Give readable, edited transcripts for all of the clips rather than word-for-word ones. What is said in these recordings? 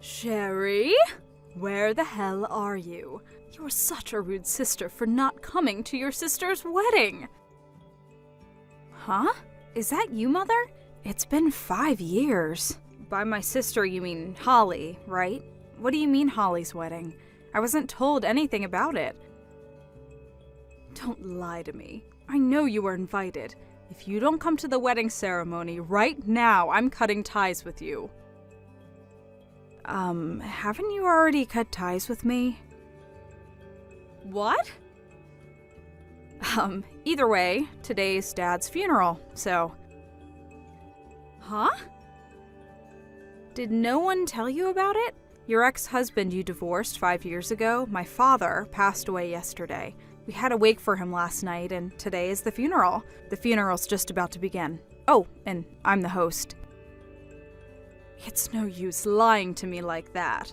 Sherry? Where the hell are you? You're such a rude sister for not coming to your sister's wedding. Huh? Is that you, Mother? It's been 5 years. By my sister, you mean Holly, right? What do you mean Holly's wedding? I wasn't told anything about it. Don't lie to me. I know you were invited. If you don't come to the wedding ceremony right now, I'm cutting ties with you. Haven't you already cut ties with me? What? Either way, today's Dad's funeral, so... Huh? Did no one tell you about it? Your ex-husband you divorced 5 years ago, my father, passed away yesterday. We had a wake for him last night, and today is the funeral. The funeral's just about to begin. Oh, and I'm the host. It's no use lying to me like that.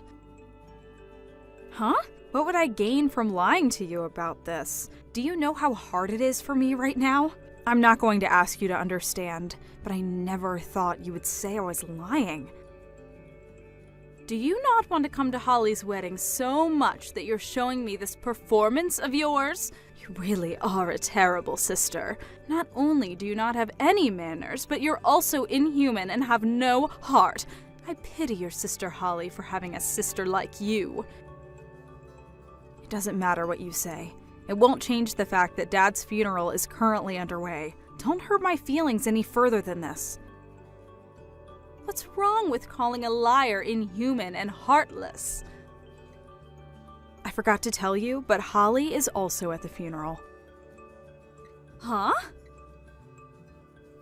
Huh? What would I gain from lying to you about this? Do you know how hard it is for me right now? I'm not going to ask you to understand, but I never thought you would say I was lying. Do you not want to come to Holly's wedding so much that you're showing me this performance of yours? You really are a terrible sister. Not only do you not have any manners, but you're also inhuman and have no heart. I pity your sister Holly for having a sister like you. It doesn't matter what you say. It won't change the fact that Dad's funeral is currently underway. Don't hurt my feelings any further than this. What's wrong with calling a liar inhuman and heartless? I forgot to tell you, but Holly is also at the funeral. Huh?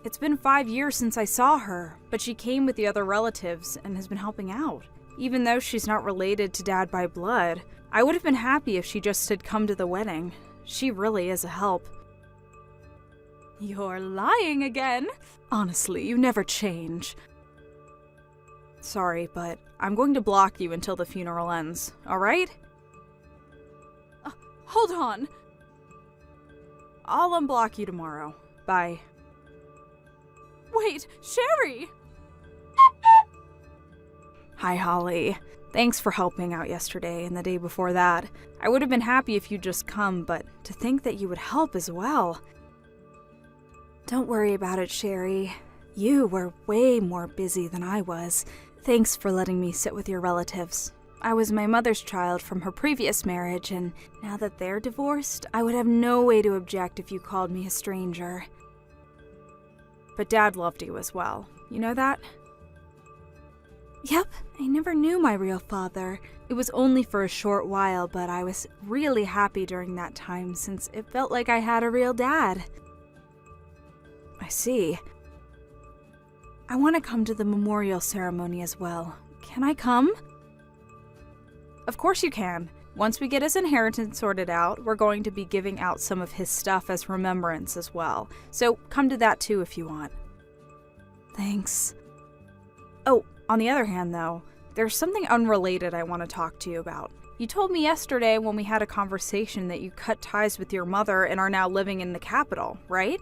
It's been 5 years since I saw her, but she came with the other relatives and has been helping out. Even though she's not related to Dad by blood, I would have been happy if she just had come to the wedding. She really is a help. You're lying again. Honestly, you never change. Sorry, but I'm going to block you until the funeral ends, alright? Hold on. I'll unblock you tomorrow. Bye. Wait, Sherry! Hi, Holly. Thanks for helping out yesterday and the day before that. I would have been happy if you'd just come, but to think that you would help as well. Don't worry about it, Sherry. You were way more busy than I was. Thanks for letting me sit with your relatives. I was my mother's child from her previous marriage, and now that they're divorced, I would have no way to object if you called me a stranger. But Dad loved you as well. You know that? Yep, I never knew my real father. It was only for a short while, but I was really happy during that time since it felt like I had a real dad. I see. I want to come to the memorial ceremony as well. Can I come? Of course you can. Once we get his inheritance sorted out, we're going to be giving out some of his stuff as remembrance as well. So come to that too if you want. Thanks. Oh, on the other hand though, there's something unrelated I want to talk to you about. You told me yesterday when we had a conversation that you cut ties with your mother and are now living in the capital, right?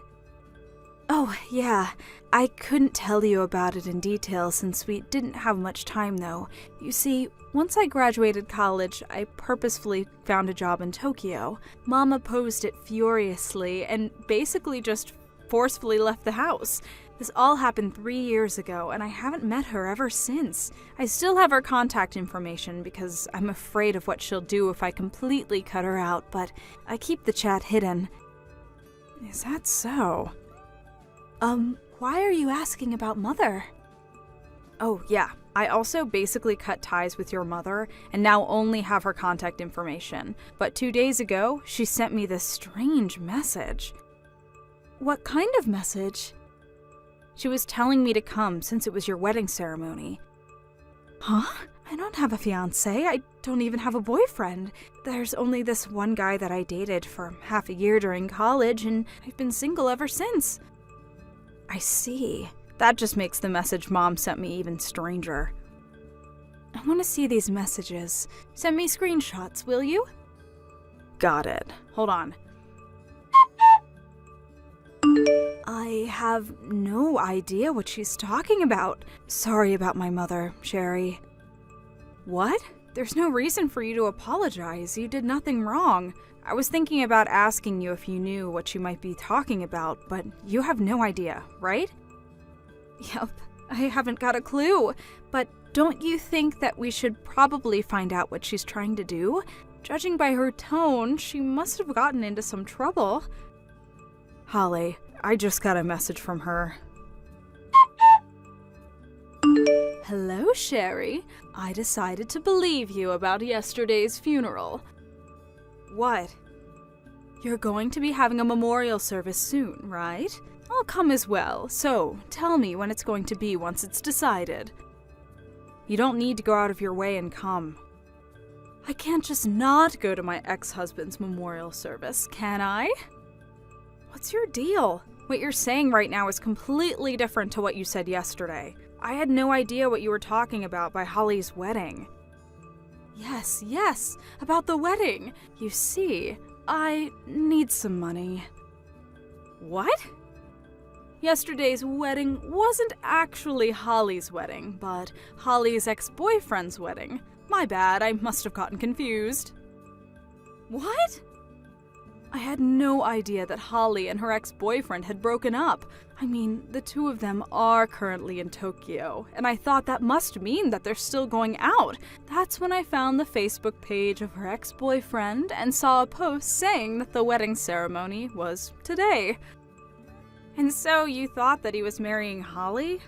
Oh, yeah. I couldn't tell you about it in detail since we didn't have much time, though. You see, once I graduated college, I purposefully found a job in Tokyo. Mom opposed it furiously and basically just forcefully left the house. This all happened 3 years ago, and I haven't met her ever since. I still have her contact information because I'm afraid of what she'll do if I completely cut her out, but I keep the chat hidden. Is that so? Why are you asking about Mother? Oh, yeah. I also basically cut ties with your mother and now only have her contact information. But 2 days ago, she sent me this strange message. What kind of message? She was telling me to come since it was your wedding ceremony. Huh? I don't have a fiancé. I don't even have a boyfriend. There's only this one guy that I dated for half a year during college, and I've been single ever since. I see. That just makes the message Mom sent me even stranger. I want to see these messages. Send me screenshots, will you? Got it. Hold on. I have no idea what she's talking about. Sorry about my mother, Sherry. What? There's no reason for you to apologize. You did nothing wrong. I was thinking about asking you if you knew what she might be talking about, but you have no idea, right? Yep, I haven't got a clue. But don't you think that we should probably find out what she's trying to do? Judging by her tone, she must have gotten into some trouble. Holly, I just got a message from her. Hello, Sherry. I decided to believe you about yesterday's funeral. What? You're going to be having a memorial service soon, right? I'll come as well, so tell me when it's going to be once it's decided. You don't need to go out of your way and come. I can't just not go to my ex-husband's memorial service, can I? What's your deal? What you're saying right now is completely different to what you said yesterday. I had no idea what you were talking about by Holly's wedding. Yes, about the wedding. You see, I need some money. What? Yesterday's wedding wasn't actually Holly's wedding, but Holly's ex-boyfriend's wedding. My bad, I must have gotten confused. What? I had no idea that Holly and her ex-boyfriend had broken up. I mean, the two of them are currently in Tokyo, and I thought that must mean that they're still going out. That's when I found the Facebook page of her ex-boyfriend and saw a post saying that the wedding ceremony was today. And so you thought that he was marrying Holly?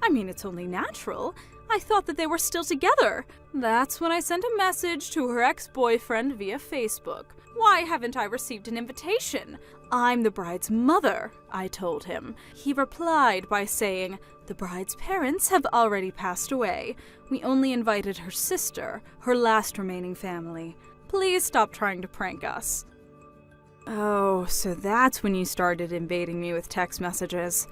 I mean, it's only natural. I thought that they were still together. That's when I sent a message to her ex-boyfriend via Facebook. Why haven't I received an invitation? I'm the bride's mother, I told him. He replied by saying, the bride's parents have already passed away. We only invited her sister, her last remaining family. Please stop trying to prank us. Oh, so that's when you started invading me with text messages.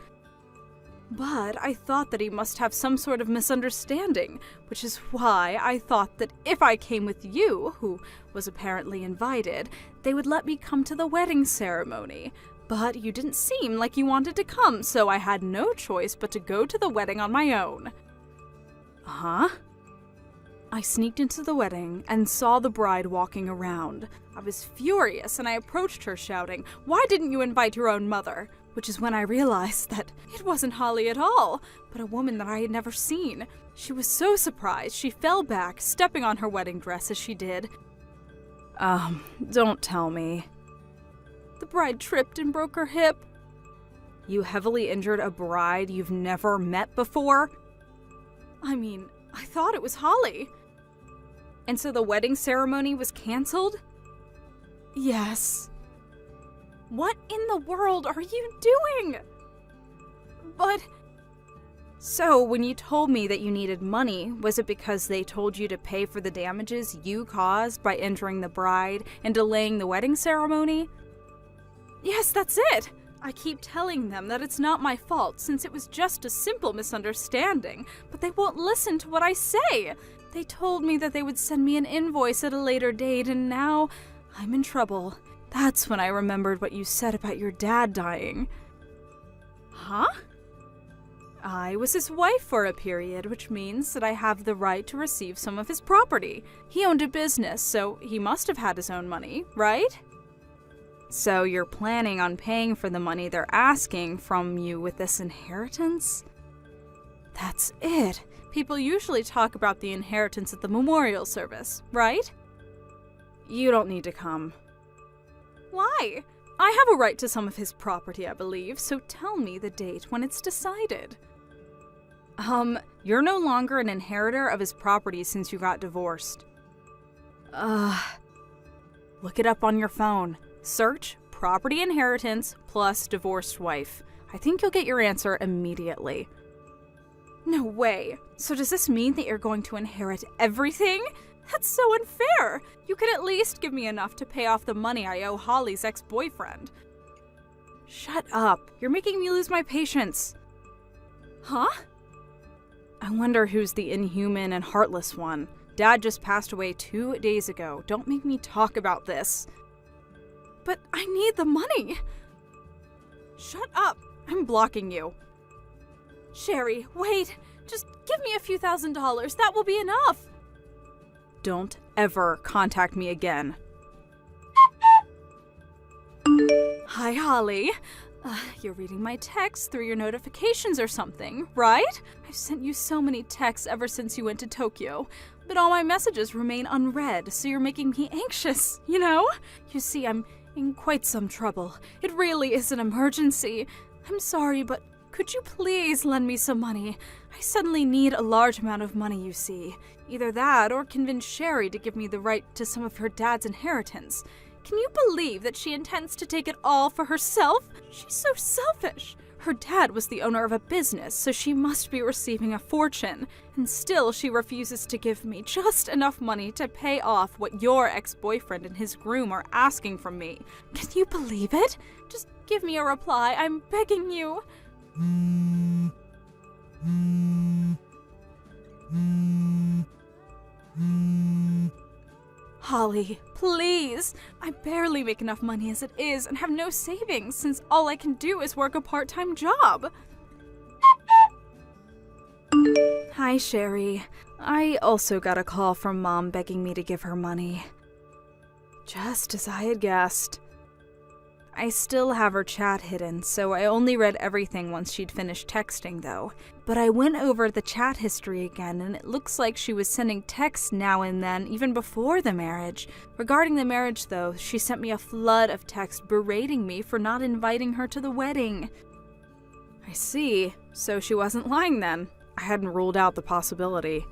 But I thought that he must have some sort of misunderstanding, which is why I thought that if I came with you, who was apparently invited, they would let me come to the wedding ceremony. But you didn't seem like you wanted to come, so I had no choice but to go to the wedding on my own. Huh? I sneaked into the wedding and saw the bride walking around. I was furious and I approached her shouting, "Why didn't you invite your own mother?" Which is when I realized that it wasn't Holly at all, but a woman that I had never seen. She was so surprised she fell back, stepping on her wedding dress as she did. Don't tell me. The bride tripped and broke her hip. You heavily injured a bride you've never met before? I mean, I thought it was Holly. And so the wedding ceremony was canceled? Yes. What in the world are you doing? But... So, when you told me that you needed money, was it because they told you to pay for the damages you caused by injuring the bride and delaying the wedding ceremony? Yes, that's it! I keep telling them that it's not my fault since it was just a simple misunderstanding, but they won't listen to what I say. They told me that they would send me an invoice at a later date, and now I'm in trouble. That's when I remembered what you said about your dad dying. Huh? I was his wife for a period, which means that I have the right to receive some of his property. He owned a business, so he must have had his own money, right? So you're planning on paying for the money they're asking from you with this inheritance? That's it. People usually talk about the inheritance at the memorial service, right? You don't need to come. Why? I have a right to some of his property, I believe, so tell me the date when it's decided. You're no longer an inheritor of his property since you got divorced. Look it up on your phone. Search property inheritance plus divorced wife. I think you'll get your answer immediately. No way. So does this mean that you're going to inherit everything? That's so unfair. You could at least give me enough to pay off the money I owe Holly's ex-boyfriend. Shut up. You're making me lose my patience. Huh? I wonder who's the inhuman and heartless one. Dad just passed away 2 days ago. Don't make me talk about this. But I need the money. Shut up! I'm blocking you. Sherry, wait! Just give me a few $1,000s. That will be enough! Don't ever contact me again. Hi, Holly. You're reading my texts through your notifications or something, right? I've sent you so many texts ever since you went to Tokyo, but all my messages remain unread, so you're making me anxious, you know? You see, I'm in quite some trouble. It really is an emergency. I'm sorry, but could you please lend me some money? I suddenly need a large amount of money, you see. Either that or convince Sherry to give me the right to some of her dad's inheritance. Can you believe that she intends to take it all for herself? She's so selfish. Her dad was the owner of a business, so she must be receiving a fortune. And still she refuses to give me just enough money to pay off what your ex-boyfriend and his groom are asking from me. Can you believe it? Just give me a reply. I'm begging you. Holly, please! I barely make enough money as it is and have no savings since all I can do is work a part-time job. Hi, Sherry. I also got a call from Mom begging me to give her money. Just as I had guessed. I still have her chat hidden, so I only read everything once she'd finished texting, though. But I went over the chat history again, and it looks like she was sending texts now and then, even before the marriage. Regarding the marriage, though, she sent me a flood of texts berating me for not inviting her to the wedding. I see. So she wasn't lying then. I hadn't ruled out the possibility.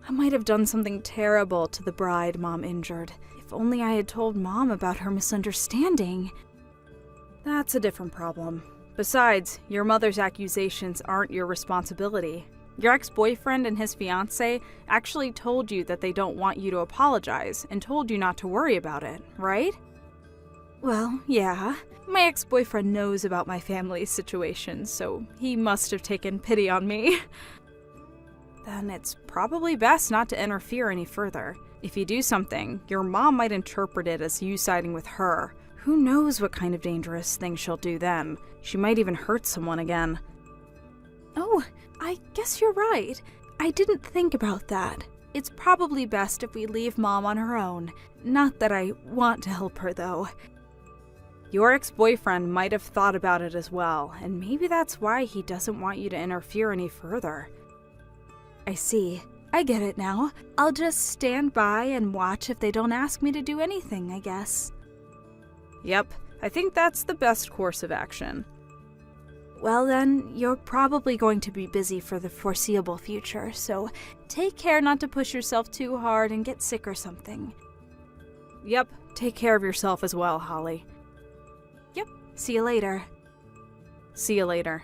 I might have done something terrible to the bride Mom injured. If only I had told Mom about her misunderstanding. That's a different problem. Besides, your mother's accusations aren't your responsibility. Your ex-boyfriend and his fiancée actually told you that they don't want you to apologize and told you not to worry about it, right? Well, yeah. My ex-boyfriend knows about my family's situation, so he must have taken pity on me. Then it's probably best not to interfere any further. If you do something, your mom might interpret it as you siding with her. Who knows what kind of dangerous thing she'll do then? She might even hurt someone again. Oh, I guess you're right. I didn't think about that. It's probably best if we leave Mom on her own. Not that I want to help her, though. Your ex-boyfriend might have thought about it as well, and maybe that's why he doesn't want you to interfere any further. I see. I get it now. I'll just stand by and watch if they don't ask me to do anything, I guess. Yep, I think that's the best course of action. Well then, you're probably going to be busy for the foreseeable future, so take care not to push yourself too hard and get sick or something. Yep, take care of yourself as well, Holly. Yep, see you later. See you later.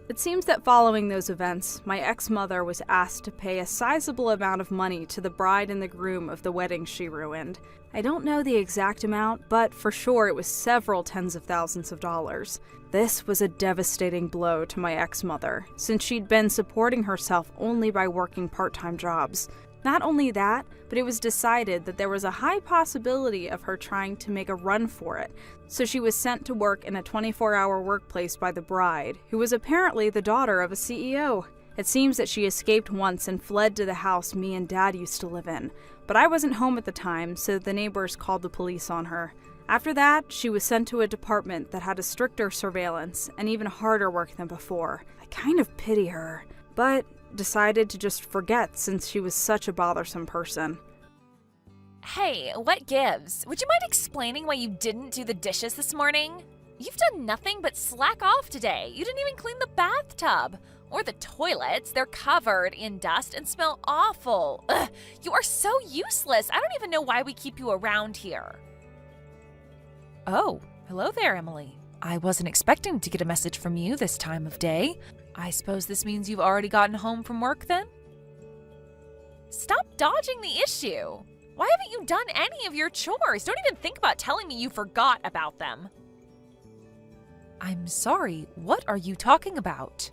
It seems that following those events, my ex-mother was asked to pay a sizable amount of money to the bride and the groom of the wedding she ruined. I don't know the exact amount, but for sure it was several tens of thousands of dollars. This was a devastating blow to my ex-mother, since she'd been supporting herself only by working part-time jobs. Not only that, but it was decided that there was a high possibility of her trying to make a run for it, so she was sent to work in a 24-hour workplace by the bride, who was apparently the daughter of a CEO. It seems that she escaped once and fled to the house me and Dad used to live in, but I wasn't home at the time, so the neighbors called the police on her. After that, she was sent to a department that had a stricter surveillance and even harder work than before. I kind of pity her, but decided to just forget since she was such a bothersome person. Hey, what gives? Would you mind explaining why you didn't do the dishes this morning? You've done nothing but slack off today. You didn't even clean the bathtub. Or the toilets. They're covered in dust and smell awful. Ugh, you are so useless. I don't even know why we keep you around here. Oh, hello there, Emily. I wasn't expecting to get a message from you this time of day. I suppose this means you've already gotten home from work then? Stop dodging the issue. Why haven't you done any of your chores? Don't even think about telling me you forgot about them. I'm sorry, what are you talking about?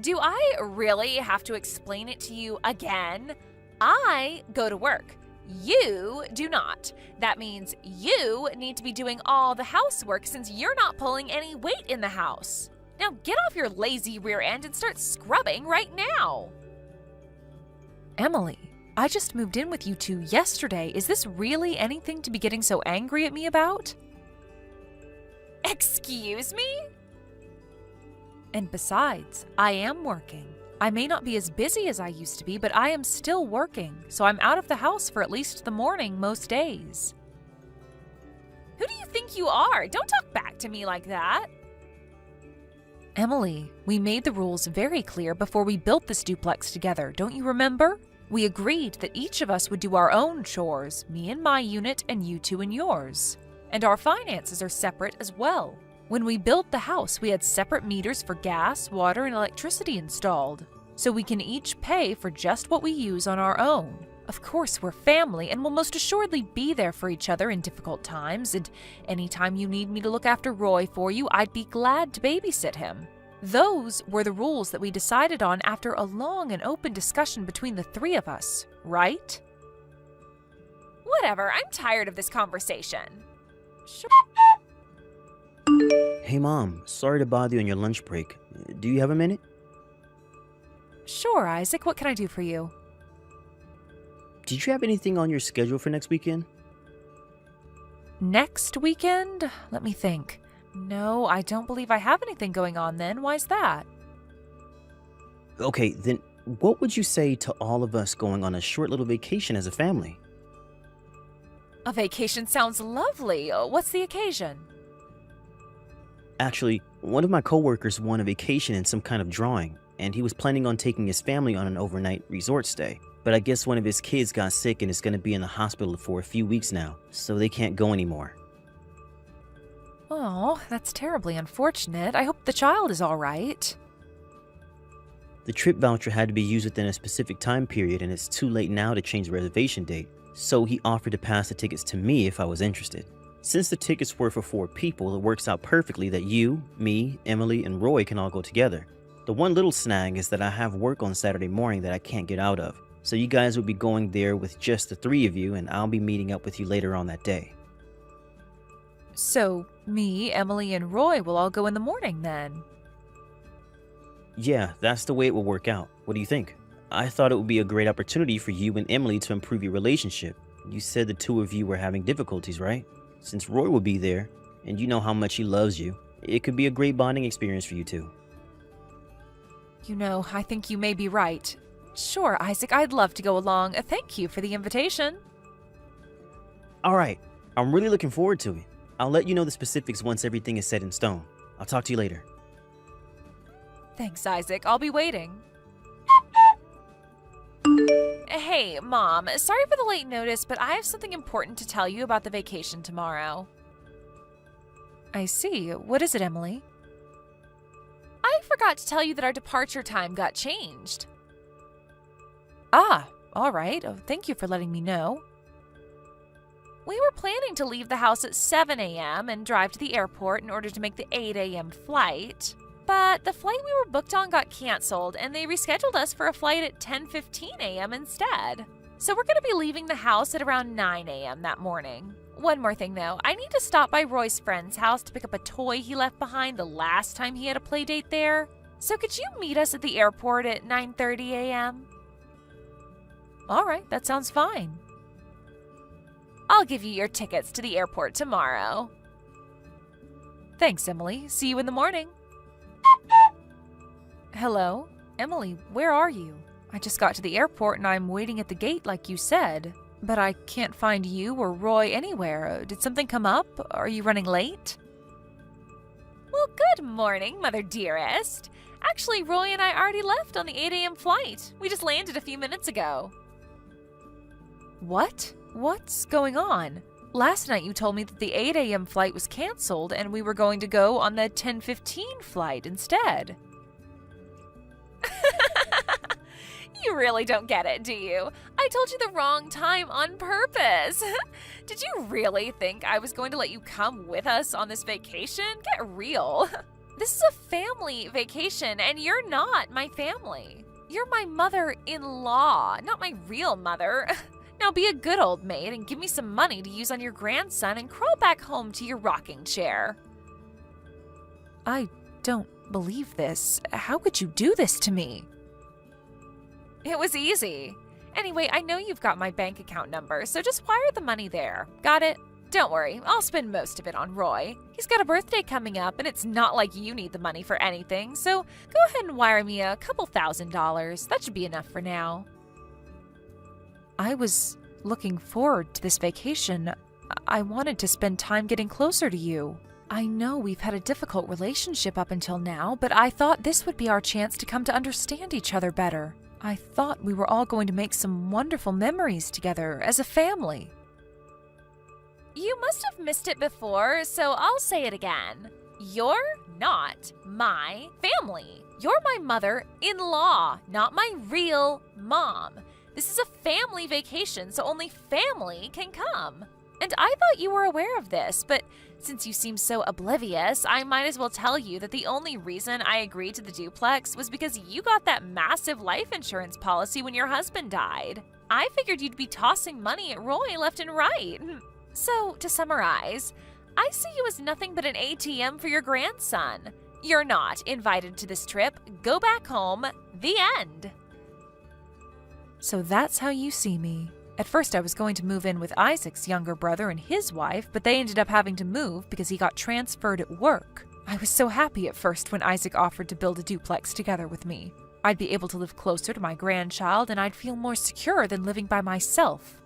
Do I really have to explain it to you again? I go to work. You do not. That means you need to be doing all the housework since you're not pulling any weight in the house. Now get off your lazy rear end and start scrubbing right now. Emily, I just moved in with you two yesterday. Is this really anything to be getting so angry at me about? Excuse me? And besides, I am working. I may not be as busy as I used to be, but I am still working, so I'm out of the house for at least the morning most days. Who do you think you are? Don't talk back to me like that. Emily, we made the rules very clear before we built this duplex together, don't you remember? We agreed that each of us would do our own chores, me in my unit and you two in yours. And our finances are separate as well. When we built the house, we had separate meters for gas, water, and electricity installed, so we can each pay for just what we use on our own. Of course, we're family and will most assuredly be there for each other in difficult times, and anytime you need me to look after Roy for you, I'd be glad to babysit him. Those were the rules that we decided on after a long and open discussion between the three of us, right? Whatever, I'm tired of this conversation. Sure. Hey Mom, sorry to bother you on your lunch break. Do you have a minute? Sure, Isaac, what can I do for you? Did you have anything on your schedule for next weekend? Next weekend? Let me think. No, I don't believe I have anything going on then. Why's that? Okay, then what would you say to all of us going on a short little vacation as a family? A vacation sounds lovely. What's the occasion? Actually, one of my coworkers won a vacation in some kind of drawing, and he was planning on taking his family on an overnight resort stay. But I guess one of his kids got sick and is going to be in the hospital for a few weeks now, so they can't go anymore. Oh, that's terribly unfortunate. I hope the child is all right. The trip voucher had to be used within a specific time period, and it's too late now to change the reservation date, so he offered to pass the tickets to me if I was interested. Since the tickets were for 4 people, it works out perfectly that you, me, Emily, and Roy can all go together. The one little snag is that I have work on Saturday morning that I can't get out of, so you guys will be going there with just the 3 of you, and I'll be meeting up with you later on that day. So, me, Emily, and Roy will all go in the morning then? Yeah, that's the way it will work out. What do you think? I thought it would be a great opportunity for you and Emily to improve your relationship. You said the 2 of you were having difficulties, right? Since Roy will be there, and you know how much he loves you, it could be a great bonding experience for you two. You know, I think you may be right. Sure, Isaac, I'd love to go along. Thank you for the invitation. Alright, I'm really looking forward to it. I'll let you know the specifics once everything is set in stone. I'll talk to you later. Thanks, Isaac. I'll be waiting. Hey, Mom, sorry for the late notice, but I have something important to tell you about the vacation tomorrow. I see. What is it, Emily? I forgot to tell you that our departure time got changed. Ah, all right. Oh, thank you for letting me know. We were planning to leave the house at 7 a.m. and drive to the airport in order to make the 8 a.m. flight. But the flight we were booked on got canceled, and they rescheduled us for a flight at 10:15 a.m. instead. So we're going to be leaving the house at around 9 a.m. that morning. One more thing, though. I need to stop by Roy's friend's house to pick up a toy he left behind the last time he had a play date there. So could you meet us at the airport at 9:30 a.m.? All right, that sounds fine. I'll give you your tickets to the airport tomorrow. Thanks, Emily. See you in the morning. Hello? Emily, where are you? I just got to the airport and I'm waiting at the gate like you said. But I can't find you or Roy anywhere. Did something come up? Are you running late? Well, good morning, Mother Dearest. Actually, Roy and I already left on the 8 a.m. flight. We just landed a few minutes ago. What? What's going on? Last night you told me that the 8 a.m. flight was canceled and we were going to go on the 10:15 flight instead. You really don't get it, do you? I told you the wrong time on purpose. Did you really think I was going to let you come with us on this vacation? Get real. This is a family vacation, and you're not my family. You're my mother-in-law, not my real mother. Now be a good old maid and give me some money to use on your grandson and crawl back home to your rocking chair. I don't believe this. How could you do this to me? It was easy. Anyway, I know you've got my bank account number, so just wire the money there. Got it? Don't worry, I'll spend most of it on Roy. He's got a birthday coming up, and it's not like you need the money for anything, so go ahead and wire me a couple $1,000s. That should be enough for now. I was looking forward to this vacation. I wanted to spend time getting closer to you. I know we've had a difficult relationship up until now, but I thought this would be our chance to come to understand each other better. I thought we were all going to make some wonderful memories together as a family. You must have missed it before, so I'll say it again. You're not my family. You're my mother-in-law, not my real mom. This is a family vacation, so only family can come. And I thought you were aware of this, but since you seem so oblivious, I might as well tell you that the only reason I agreed to the duplex was because you got that massive life insurance policy when your husband died. I figured you'd be tossing money at Roy left and right. So, to summarize, I see you as nothing but an ATM for your grandson. You're not invited to this trip. Go back home. The end. So that's how you see me. At first I was going to move in with Isaac's younger brother and his wife, but they ended up having to move because he got transferred at work. I was so happy at first when Isaac offered to build a duplex together with me. I'd be able to live closer to my grandchild and I'd feel more secure than living by myself.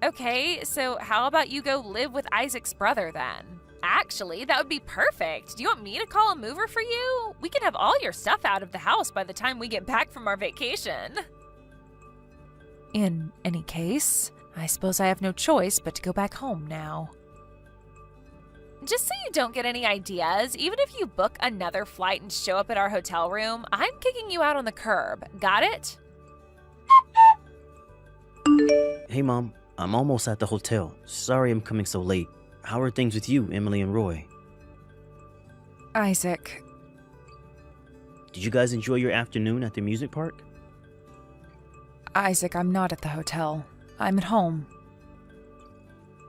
Okay, so how about you go live with Isaac's brother then? Actually, that would be perfect. Do you want me to call a mover for you? We can have all your stuff out of the house by the time we get back from our vacation. In any case, I suppose I have no choice but to go back home now. Just so you don't get any ideas, even if you book another flight and show up at our hotel room, I'm kicking you out on the curb. Got it? Hey, Mom. I'm almost at the hotel. Sorry I'm coming so late. How are things with you, Emily and Roy? Isaac. Did you guys enjoy your afternoon at the music park? Isaac, I'm not at the hotel. I'm at home.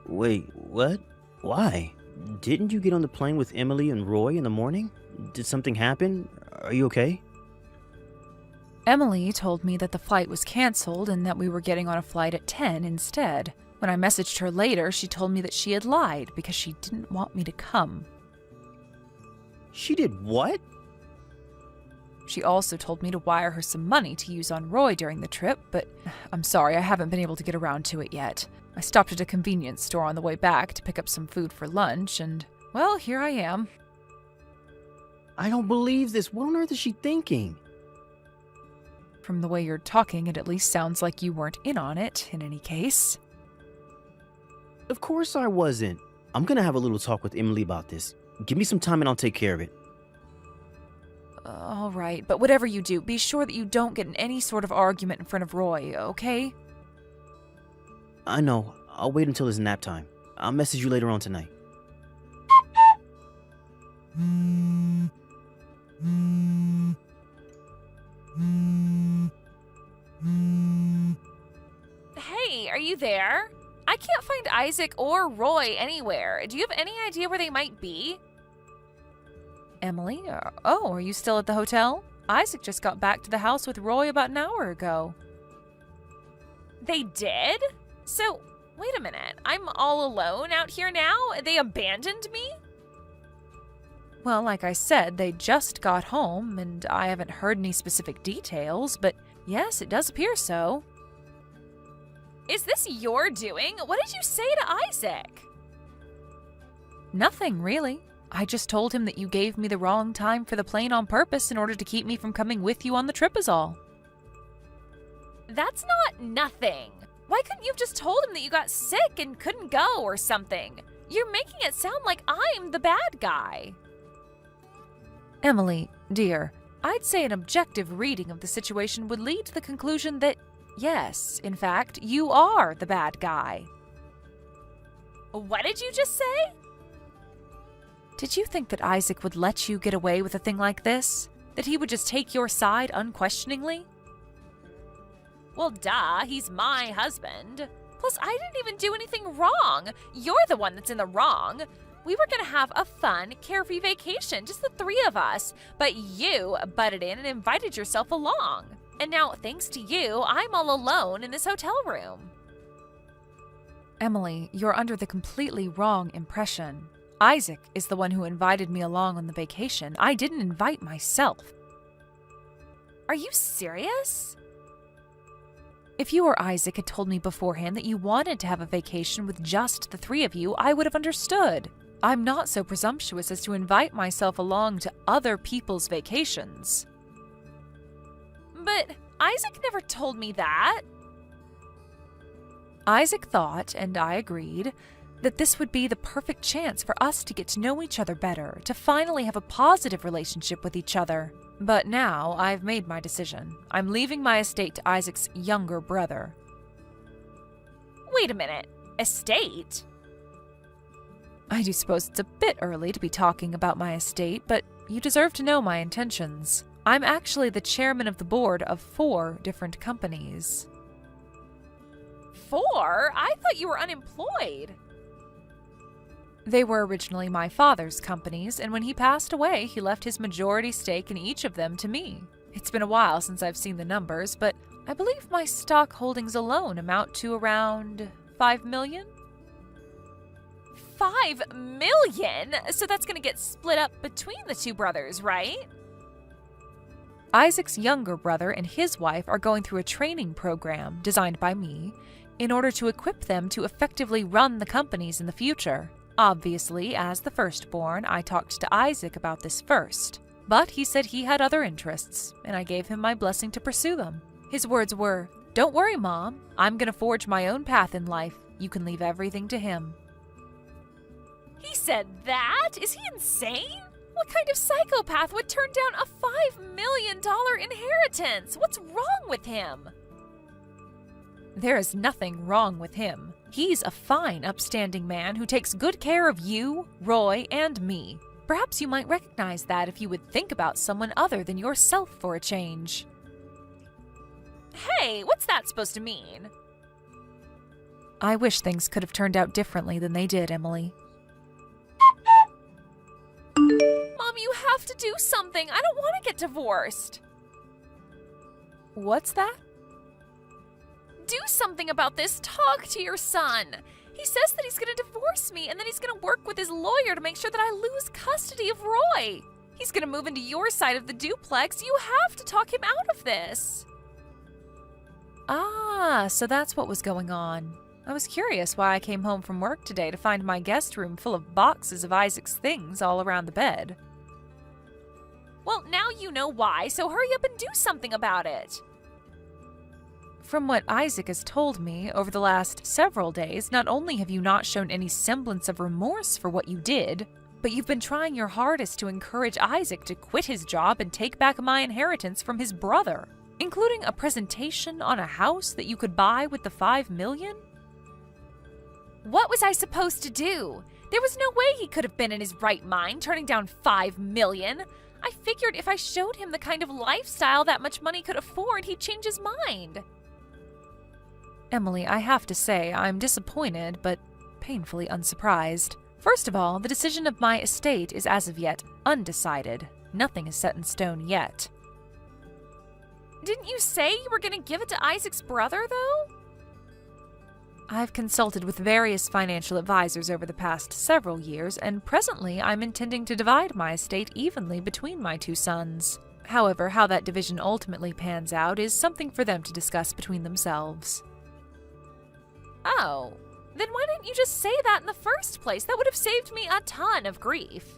Wait, what? Why? Didn't you get on the plane with Emily and Roy in the morning? Did something happen? Are you okay? Emily told me that the flight was canceled and that we were getting on a flight at 10 instead. When I messaged her later, she told me that she had lied because she didn't want me to come. She did what? She also told me to wire her some money to use on Roy during the trip, but I'm sorry, I haven't been able to get around to it yet. I stopped at a convenience store on the way back to pick up some food for lunch, and, well, here I am. I don't believe this. What on earth is she thinking? From the way you're talking, it at least sounds like you weren't in on it, in any case. Of course I wasn't. I'm gonna have a little talk with Emily about this. Give me some time and I'll take care of it. All right, but whatever you do, be sure that you don't get in any sort of argument in front of Roy, okay? I know. I'll wait until it's nap time. I'll message you later on tonight. Hey, are you there? I can't find Isaac or Roy anywhere. Do you have any idea where they might be? Emily? Oh, are you still at the hotel? Isaac just got back to the house with Roy about an hour ago. They did? So, wait a minute. I'm all alone out here now? They abandoned me? Well, like I said, they just got home, and I haven't heard any specific details, but yes, it does appear so. Is this your doing? What did you say to Isaac? Nothing, really. I just told him that you gave me the wrong time for the plane on purpose in order to keep me from coming with you on the trip is all. That's not nothing. Why couldn't you have just told him that you got sick and couldn't go or something? You're making it sound like I'm the bad guy. Emily, dear, I'd say an objective reading of the situation would lead to the conclusion that, yes, in fact, you are the bad guy. What did you just say? Did you think that Isaac would let you get away with a thing like this? That he would just take your side unquestioningly? Well, duh, he's my husband. Plus, I didn't even do anything wrong. You're the one that's in the wrong. We were gonna have a fun, carefree vacation, just the three of us, but you butted in and invited yourself along. And now, thanks to you, I'm all alone in this hotel room. Emily, you're under the completely wrong impression. Isaac is the one who invited me along on the vacation. I didn't invite myself. Are you serious? If you or Isaac had told me beforehand that you wanted to have a vacation with just the three of you, I would have understood. I'm not so presumptuous as to invite myself along to other people's vacations. But Isaac never told me that. Isaac thought, and I agreed, that this would be the perfect chance for us to get to know each other better, to finally have a positive relationship with each other. But now I've made my decision. I'm leaving my estate to Isaac's younger brother. Wait a minute. Estate? I do suppose it's a bit early to be talking about my estate, but you deserve to know my intentions. I'm actually the chairman of the board of 4 different companies. 4? I thought you were unemployed. They were originally my father's companies, and when he passed away, he left his majority stake in each of them to me. It's been a while since I've seen the numbers, but I believe my stock holdings alone amount to around 5 million? 5 million? So that's going to get split up between the two brothers, right? Isaac's younger brother and his wife are going through a training program designed by me in order to equip them to effectively run the companies in the future. Obviously, as the firstborn, I talked to Isaac about this first, but he said he had other interests, and I gave him my blessing to pursue them. His words were, "Don't worry, Mom. I'm going to forge my own path in life. You can leave everything to him." He said that? Is he insane? What kind of psychopath would turn down a $5 million inheritance? What's wrong with him? There is nothing wrong with him. He's a fine, upstanding man who takes good care of you, Roy, and me. Perhaps you might recognize that if you would think about someone other than yourself for a change. Hey, what's that supposed to mean? I wish things could have turned out differently than they did, Emily. Mom, you have to do something. I don't want to get divorced. What's that? Do something about this. Talk to your son. He says that he's going to divorce me and then he's going to work with his lawyer to make sure that I lose custody of Roy. He's going to move into your side of the duplex. You have to talk him out of this. Ah, so that's what was going on. I was curious why I came home from work today to find my guest room full of boxes of Isaac's things all around the bed. Well, now you know why, so hurry up and do something about it. From what Isaac has told me over the last several days, not only have you not shown any semblance of remorse for what you did, but you've been trying your hardest to encourage Isaac to quit his job and take back my inheritance from his brother, including a presentation on a house that you could buy with the $5 million? What was I supposed to do? There was no way he could have been in his right mind turning down $5 million. I figured if I showed him the kind of lifestyle that much money could afford, he'd change his mind. Emily, I have to say I'm disappointed, but painfully unsurprised. First of all, the decision of my estate is as of yet undecided. Nothing is set in stone yet. Didn't you say you were going to give it to Isaac's brother, though? I've consulted with various financial advisors over the past several years, and presently I'm intending to divide my estate evenly between my 2 sons. However, how that division ultimately pans out is something for them to discuss between themselves. Oh, then why didn't you just say that in the first place? That would have saved me a ton of grief.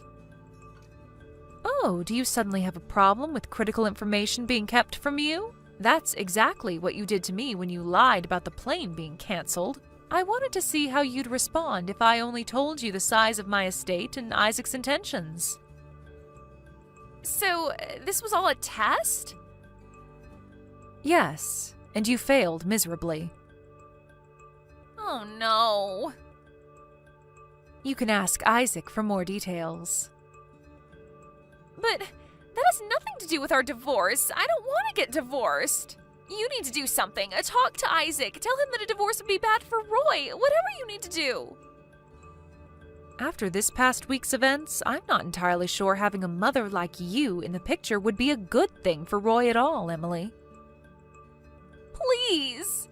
Oh, do you suddenly have a problem with critical information being kept from you? That's exactly what you did to me when you lied about the plane being canceled. I wanted to see how you'd respond if I only told you the size of my estate and Isaac's intentions. So, this was all a test? Yes, and you failed miserably. Oh no. You can ask Isaac for more details. But that has nothing to do with our divorce. I don't want to get divorced. You need to do something. Talk to Isaac. Tell him that a divorce would be bad for Roy. Whatever you need to do. After this past week's events, I'm not entirely sure having a mother like you in the picture would be a good thing for Roy at all, Emily. Please.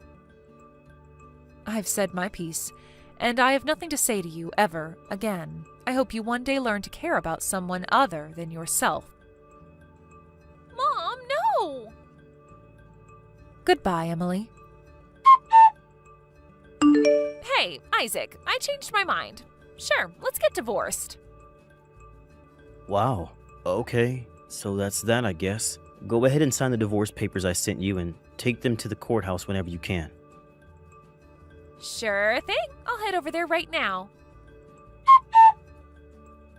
I've said my piece, and I have nothing to say to you ever again. I hope you one day learn to care about someone other than yourself. Mom, no! Goodbye, Emily. Hey, Isaac, I changed my mind. Sure, let's get divorced. Wow. Okay, so that's that, I guess. Go ahead and sign the divorce papers I sent you and take them to the courthouse whenever you can. Sure thing. I'll head over there right now.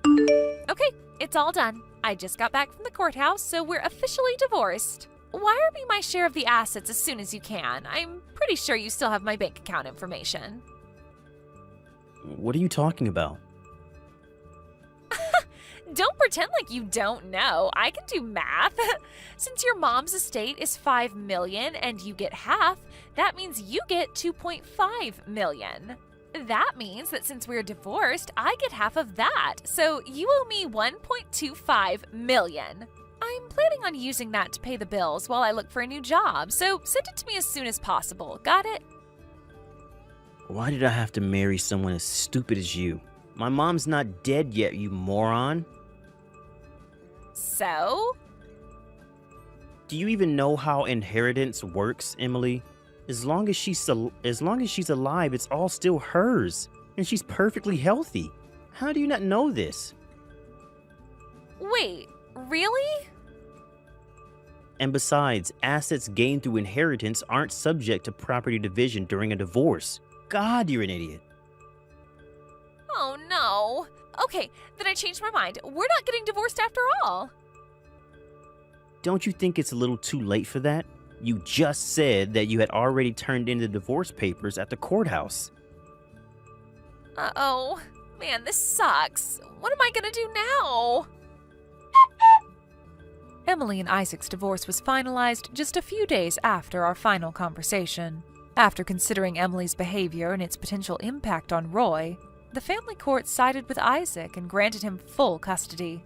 Okay, it's all done. I just got back from the courthouse, so we're officially divorced. Wire me my share of the assets as soon as you can. I'm pretty sure you still have my bank account information. What are you talking about? Don't pretend like you don't know. I can do math. Since your mom's estate is $5 million and you get half, that means you get $2.5 million. That means that since we're divorced, I get half of that. So you owe me $1.25 million. I'm planning on using that to pay the bills while I look for a new job, so send it to me as soon as possible. Got it? Why did I have to marry someone as stupid as you? My mom's not dead yet, you moron. So? Do you even know how inheritance works, Emily? As long as she's alive, it's all still hers, and she's perfectly healthy. How do you not know this? Wait, really? And besides, assets gained through inheritance aren't subject to property division during a divorce. God, you're an idiot. Oh no. Okay, then I changed my mind. We're not getting divorced after all. Don't you think it's a little too late for that? You just said that you had already turned in the divorce papers at the courthouse. Uh-oh. Man, this sucks. What am I gonna do now? Emily and Isaac's divorce was finalized just a few days after our final conversation. After considering Emily's behavior and its potential impact on Roy, the family court sided with Isaac and granted him full custody.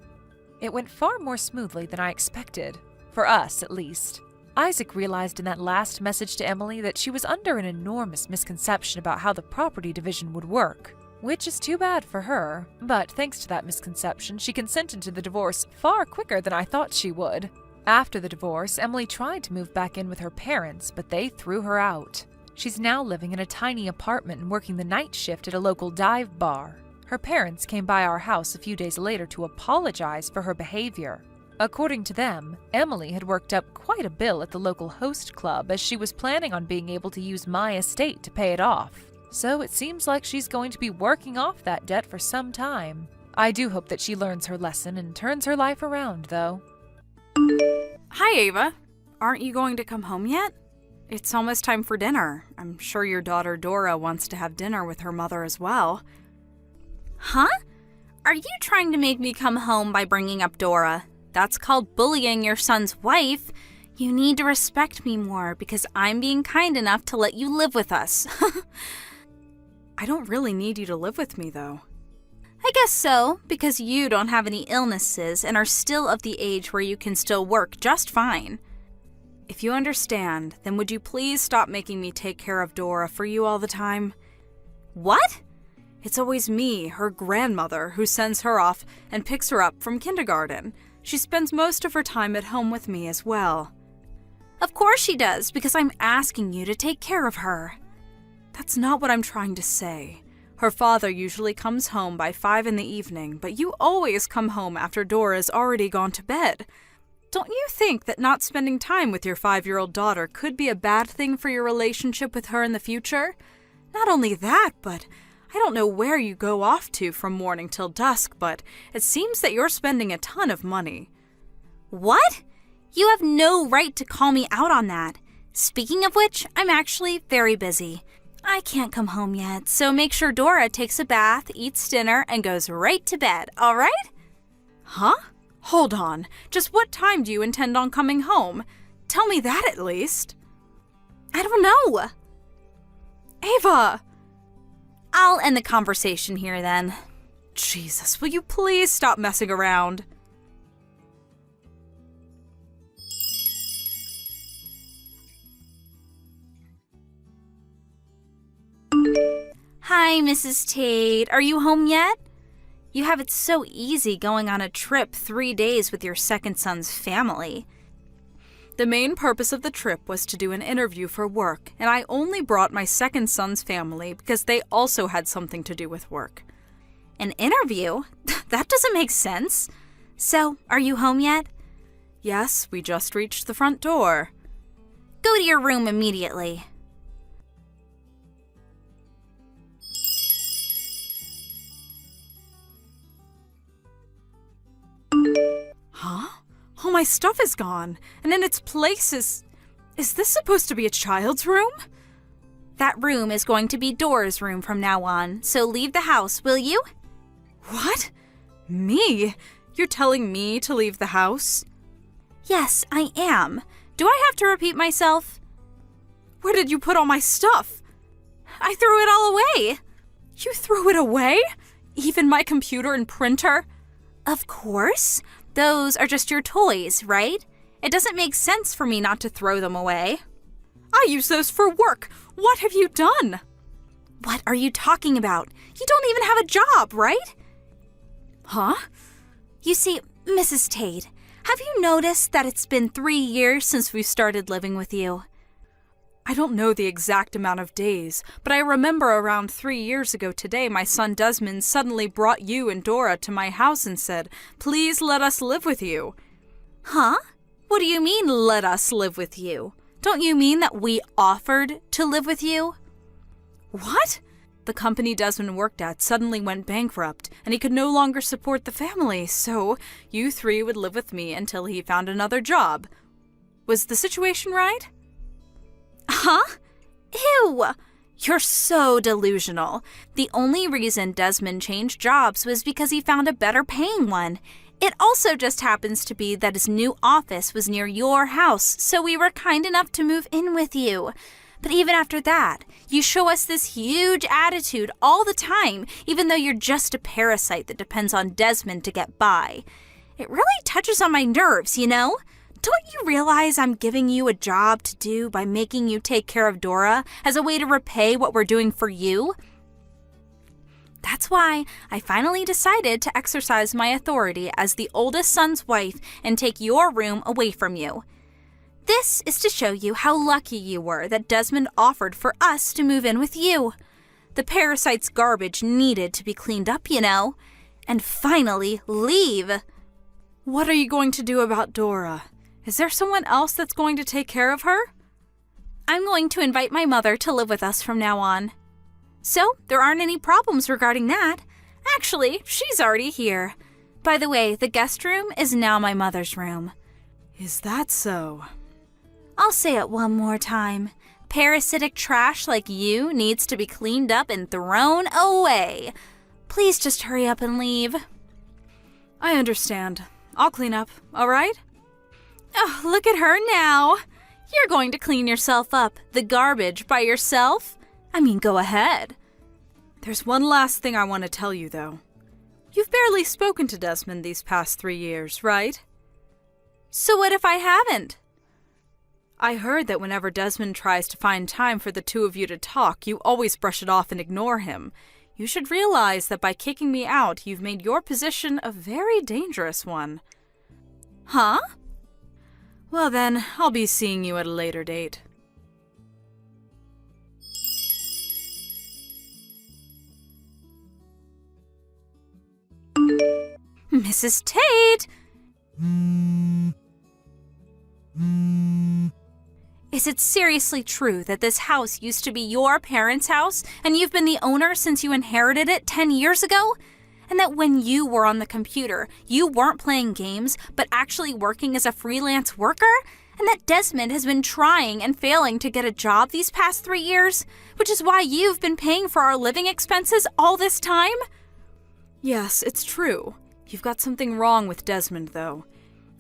It went far more smoothly than I expected, for us at least. Isaac realized in that last message to Emily that she was under an enormous misconception about how the property division would work, which is too bad for her, but thanks to that misconception, she consented to the divorce far quicker than I thought she would. After the divorce, Emily tried to move back in with her parents, but they threw her out. She's now living in a tiny apartment and working the night shift at a local dive bar. Her parents came by our house a few days later to apologize for her behavior. According to them, Emily had worked up quite a bill at the local host club as she was planning on being able to use my estate to pay it off. So it seems like she's going to be working off that debt for some time. I do hope that she learns her lesson and turns her life around, though. Hi, Ava. Aren't you going to come home yet? It's almost time for dinner. I'm sure your daughter Dora wants to have dinner with her mother as well. Huh? Are you trying to make me come home by bringing up Dora? That's called bullying your son's wife. You need to respect me more because I'm being kind enough to let you live with us. I don't really need you to live with me, though. I guess so, because you don't have any illnesses and are still of the age where you can still work just fine. If you understand, then would you please stop making me take care of Dora for you all the time? What? It's always me, her grandmother, who sends her off and picks her up from kindergarten. She spends most of her time at home with me as well. Of course she does, because I'm asking you to take care of her. That's not what I'm trying to say. Her father usually comes home by 5 in the evening, but you always come home after Dora's already gone to bed. Don't you think that not spending time with your 5-year-old daughter could be a bad thing for your relationship with her in the future? Not only that, but I don't know where you go off to from morning till dusk, but it seems that you're spending a ton of money. What? You have no right to call me out on that. Speaking of which, I'm actually very busy. I can't come home yet, so make sure Dora takes a bath, eats dinner, and goes right to bed, all right? Huh? Hold on. Just what time do you intend on coming home? Tell me that at least. I don't know. Ava! I'll end the conversation here then. Jesus, will you please stop messing around? Hi, Mrs. Tate. Are you home yet? You have it so easy going on a trip 3 days with your second son's family. The main purpose of the trip was to do an interview for work, and I only brought my second son's family because they also had something to do with work. An interview? That doesn't make sense. So, are you home yet? Yes, we just reached the front door. Go to your room immediately. Huh? All my stuff is gone, and in its place is this supposed to be a child's room? That room is going to be Dora's room from now on, so leave the house, will you? What? Me? You're telling me to leave the house? Yes, I am. Do I have to repeat myself? Where did you put all my stuff? I threw it all away. You threw it away? Even my computer and printer? Of course. Those are just your toys, right? It doesn't make sense for me not to throw them away. I use those for work. What have you done? What are you talking about? You don't even have a job, right? Huh? You see, Mrs. Tate, have you noticed that it's been 3 years since we started living with you? I don't know the exact amount of days, but I remember around 3 years ago today my son Desmond suddenly brought you and Dora to my house and said, "Please let us live with you." Huh? What do you mean, let us live with you? Don't you mean that we offered to live with you? What? The company Desmond worked at suddenly went bankrupt, and he could no longer support the family, so you 3 would live with me until he found another job. Was the situation right? Huh? Ew! You're so delusional. The only reason Desmond changed jobs was because he found a better paying one. It also just happens to be that his new office was near your house, so we were kind enough to move in with you. But even after that, you show us this huge attitude all the time, even though you're just a parasite that depends on Desmond to get by. It really touches on my nerves, you know? Don't you realize I'm giving you a job to do by making you take care of Dora as a way to repay what we're doing for you? That's why I finally decided to exercise my authority as the oldest son's wife and take your room away from you. This is to show you how lucky you were that Desmond offered for us to move in with you. The parasite's garbage needed to be cleaned up, you know. And finally, leave. What are you going to do about Dora? Is there someone else that's going to take care of her? I'm going to invite my mother to live with us from now on. So, there aren't any problems regarding that. Actually, she's already here. By the way, the guest room is now my mother's room. Is that so? I'll say it one more time. Parasitic trash like you needs to be cleaned up and thrown away. Please just hurry up and leave. I understand. I'll clean up, all right? Oh, look at her now. You're going to clean yourself up, the garbage, by yourself? I mean, go ahead. There's one last thing I want to tell you, though. You've barely spoken to Desmond these past 3 years, right? So what if I haven't? I heard that whenever Desmond tries to find time for the two of you to talk, you always brush it off and ignore him. You should realize that by kicking me out, you've made your position a very dangerous one. Huh? Well then, I'll be seeing you at a later date. Mrs. Tate! Is it seriously true that this house used to be your parents' house and you've been the owner since you inherited it 10 years ago? And that when you were on the computer, you weren't playing games, but actually working as a freelance worker? And that Desmond has been trying and failing to get a job these past 3 years, which is why you've been paying for our living expenses all this time? Yes, it's true. You've got something wrong with Desmond, though.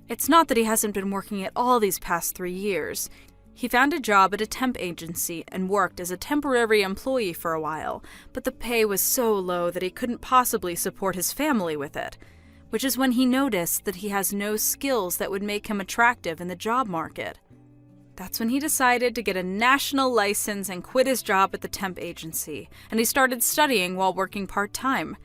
It's not that he hasn't been working at all these past 3 years. He found a job at a temp agency and worked as a temporary employee for a while, but the pay was so low that he couldn't possibly support his family with it, which is when he noticed that he has no skills that would make him attractive in the job market. That's when he decided to get a national license and quit his job at the temp agency, and he started studying while working part-time.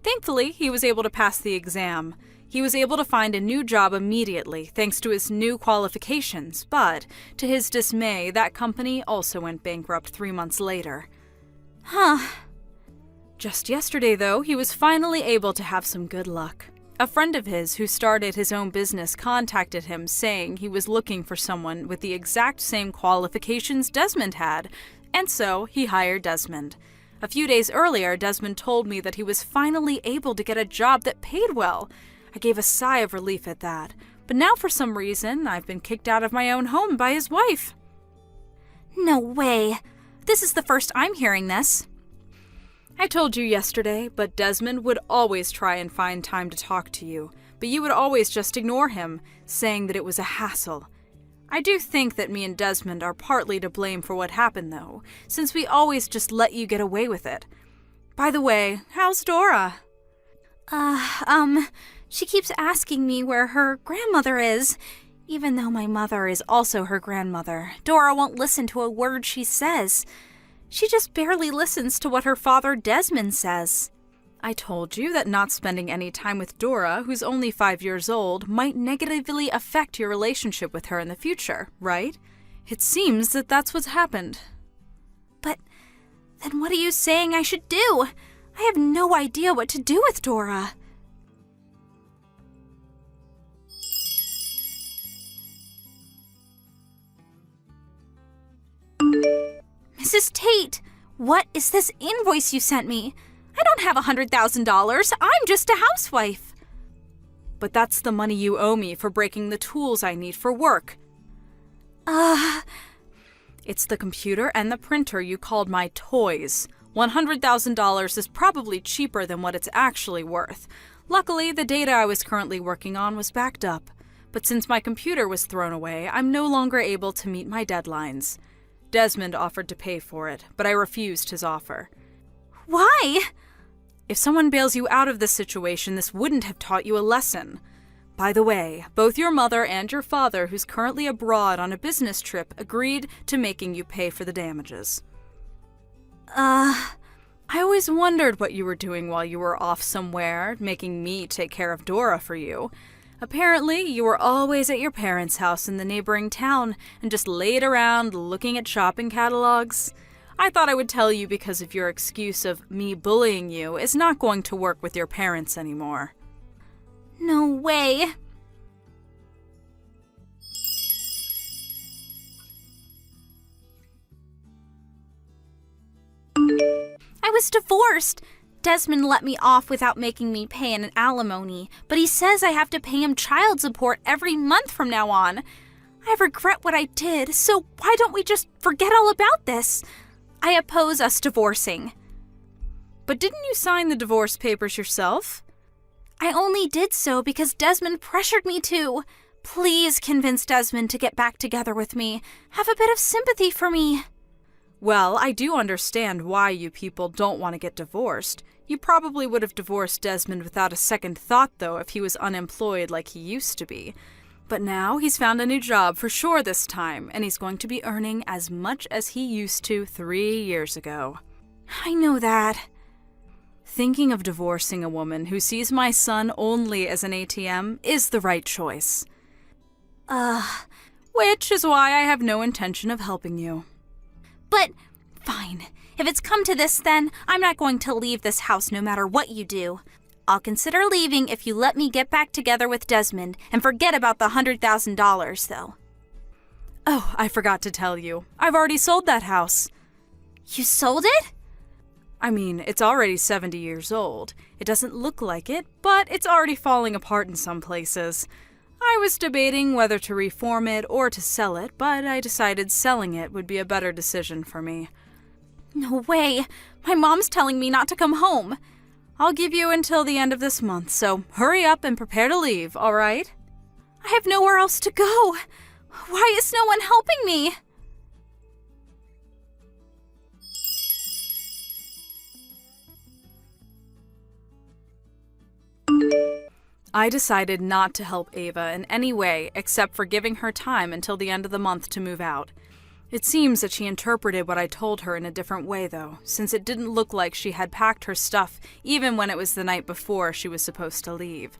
Thankfully, he was able to pass the exam. He was able to find a new job immediately thanks to his new qualifications, but to his dismay, that company also went bankrupt 3 months later. Just yesterday, though, he was finally able to have some good luck. A friend of his who started his own business contacted him saying he was looking for someone with the exact same qualifications Desmond had, and so he hired Desmond. A few days earlier, Desmond told me that he was finally able to get a job that paid well. I gave a sigh of relief at that, but now for some reason, I've been kicked out of my own home by his wife. No way. This is the first I'm hearing this. I told you yesterday, but Desmond would always try and find time to talk to you, but you would always just ignore him, saying that it was a hassle. I do think that me and Desmond are partly to blame for what happened, though, since we always just let you get away with it. By the way, how's Dora? She keeps asking me where her grandmother is. Even though my mother is also her grandmother, Dora won't listen to a word she says. She just barely listens to what her father Desmond says. I told you that not spending any time with Dora, who's only 5 years old, might negatively affect your relationship with her in the future, right? It seems that that's what's happened. But then what are you saying I should do? I have no idea what to do with Dora. Mrs. Tate, what is this invoice you sent me? I don't have $100,000. I'm just a housewife. But that's the money you owe me for breaking the tools I need for work. It's the computer and the printer you called my toys. $100,000 is probably cheaper than what it's actually worth. Luckily, the data I was currently working on was backed up. But since my computer was thrown away, I'm no longer able to meet my deadlines. Desmond offered to pay for it, but I refused his offer. Why? If someone bails you out of this situation, this wouldn't have taught you a lesson. By the way, both your mother and your father, who's currently abroad on a business trip, agreed to making you pay for the damages. I always wondered what you were doing while you were off somewhere, making me take care of Dora for you. Apparently, you were always at your parents' house in the neighboring town and just laid around looking at shopping catalogs. I thought I would tell you because of your excuse of me bullying you is not going to work with your parents anymore. No way. I was divorced. Desmond let me off without making me pay an alimony, but he says I have to pay him child support every month from now on. I regret what I did, so why don't we just forget all about this? I oppose us divorcing. But didn't you sign the divorce papers yourself? I only did so because Desmond pressured me to. Please convince Desmond to get back together with me. Have a bit of sympathy for me. Well, I do understand why you people don't want to get divorced. You probably would have divorced Desmond without a second thought, though, if he was unemployed like he used to be. But now he's found a new job for sure this time, and he's going to be earning as much as he used to 3 years ago. I know that. Thinking of divorcing a woman who sees my son only as an ATM is the right choice. Which is why I have no intention of helping you. But, fine. If it's come to this, then I'm not going to leave this house no matter what you do. I'll consider leaving if you let me get back together with Desmond and forget about the $100,000, though. Oh, I forgot to tell you. I've already sold that house. You sold it? I mean, it's already 70 years old. It doesn't look like it, but it's already falling apart in some places. I was debating whether to reform it or to sell it, but I decided selling it would be a better decision for me. No way. My mom's telling me not to come home. I'll give you until the end of this month, so hurry up and prepare to leave, all right? I have nowhere else to go. Why is no one helping me? I decided not to help Ava in any way except for giving her time until the end of the month to move out. It seems that she interpreted what I told her in a different way, though, since it didn't look like she had packed her stuff even when it was the night before she was supposed to leave.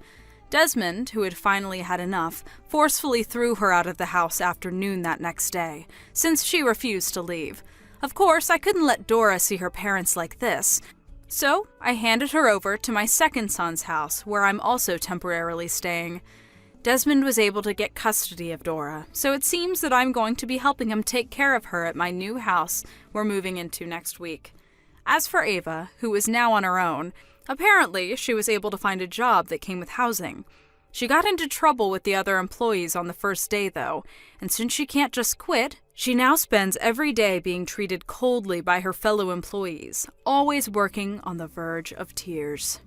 Desmond, who had finally had enough, forcefully threw her out of the house after noon that next day, since she refused to leave. Of course, I couldn't let Dora see her parents like this, so I handed her over to my second son's house, where I'm also temporarily staying. Desmond was able to get custody of Dora, so it seems that I'm going to be helping him take care of her at my new house we're moving into next week. As for Ava, who is now on her own, apparently she was able to find a job that came with housing. She got into trouble with the other employees on the first day, though, and since she can't just quit, she now spends every day being treated coldly by her fellow employees, always working on the verge of tears.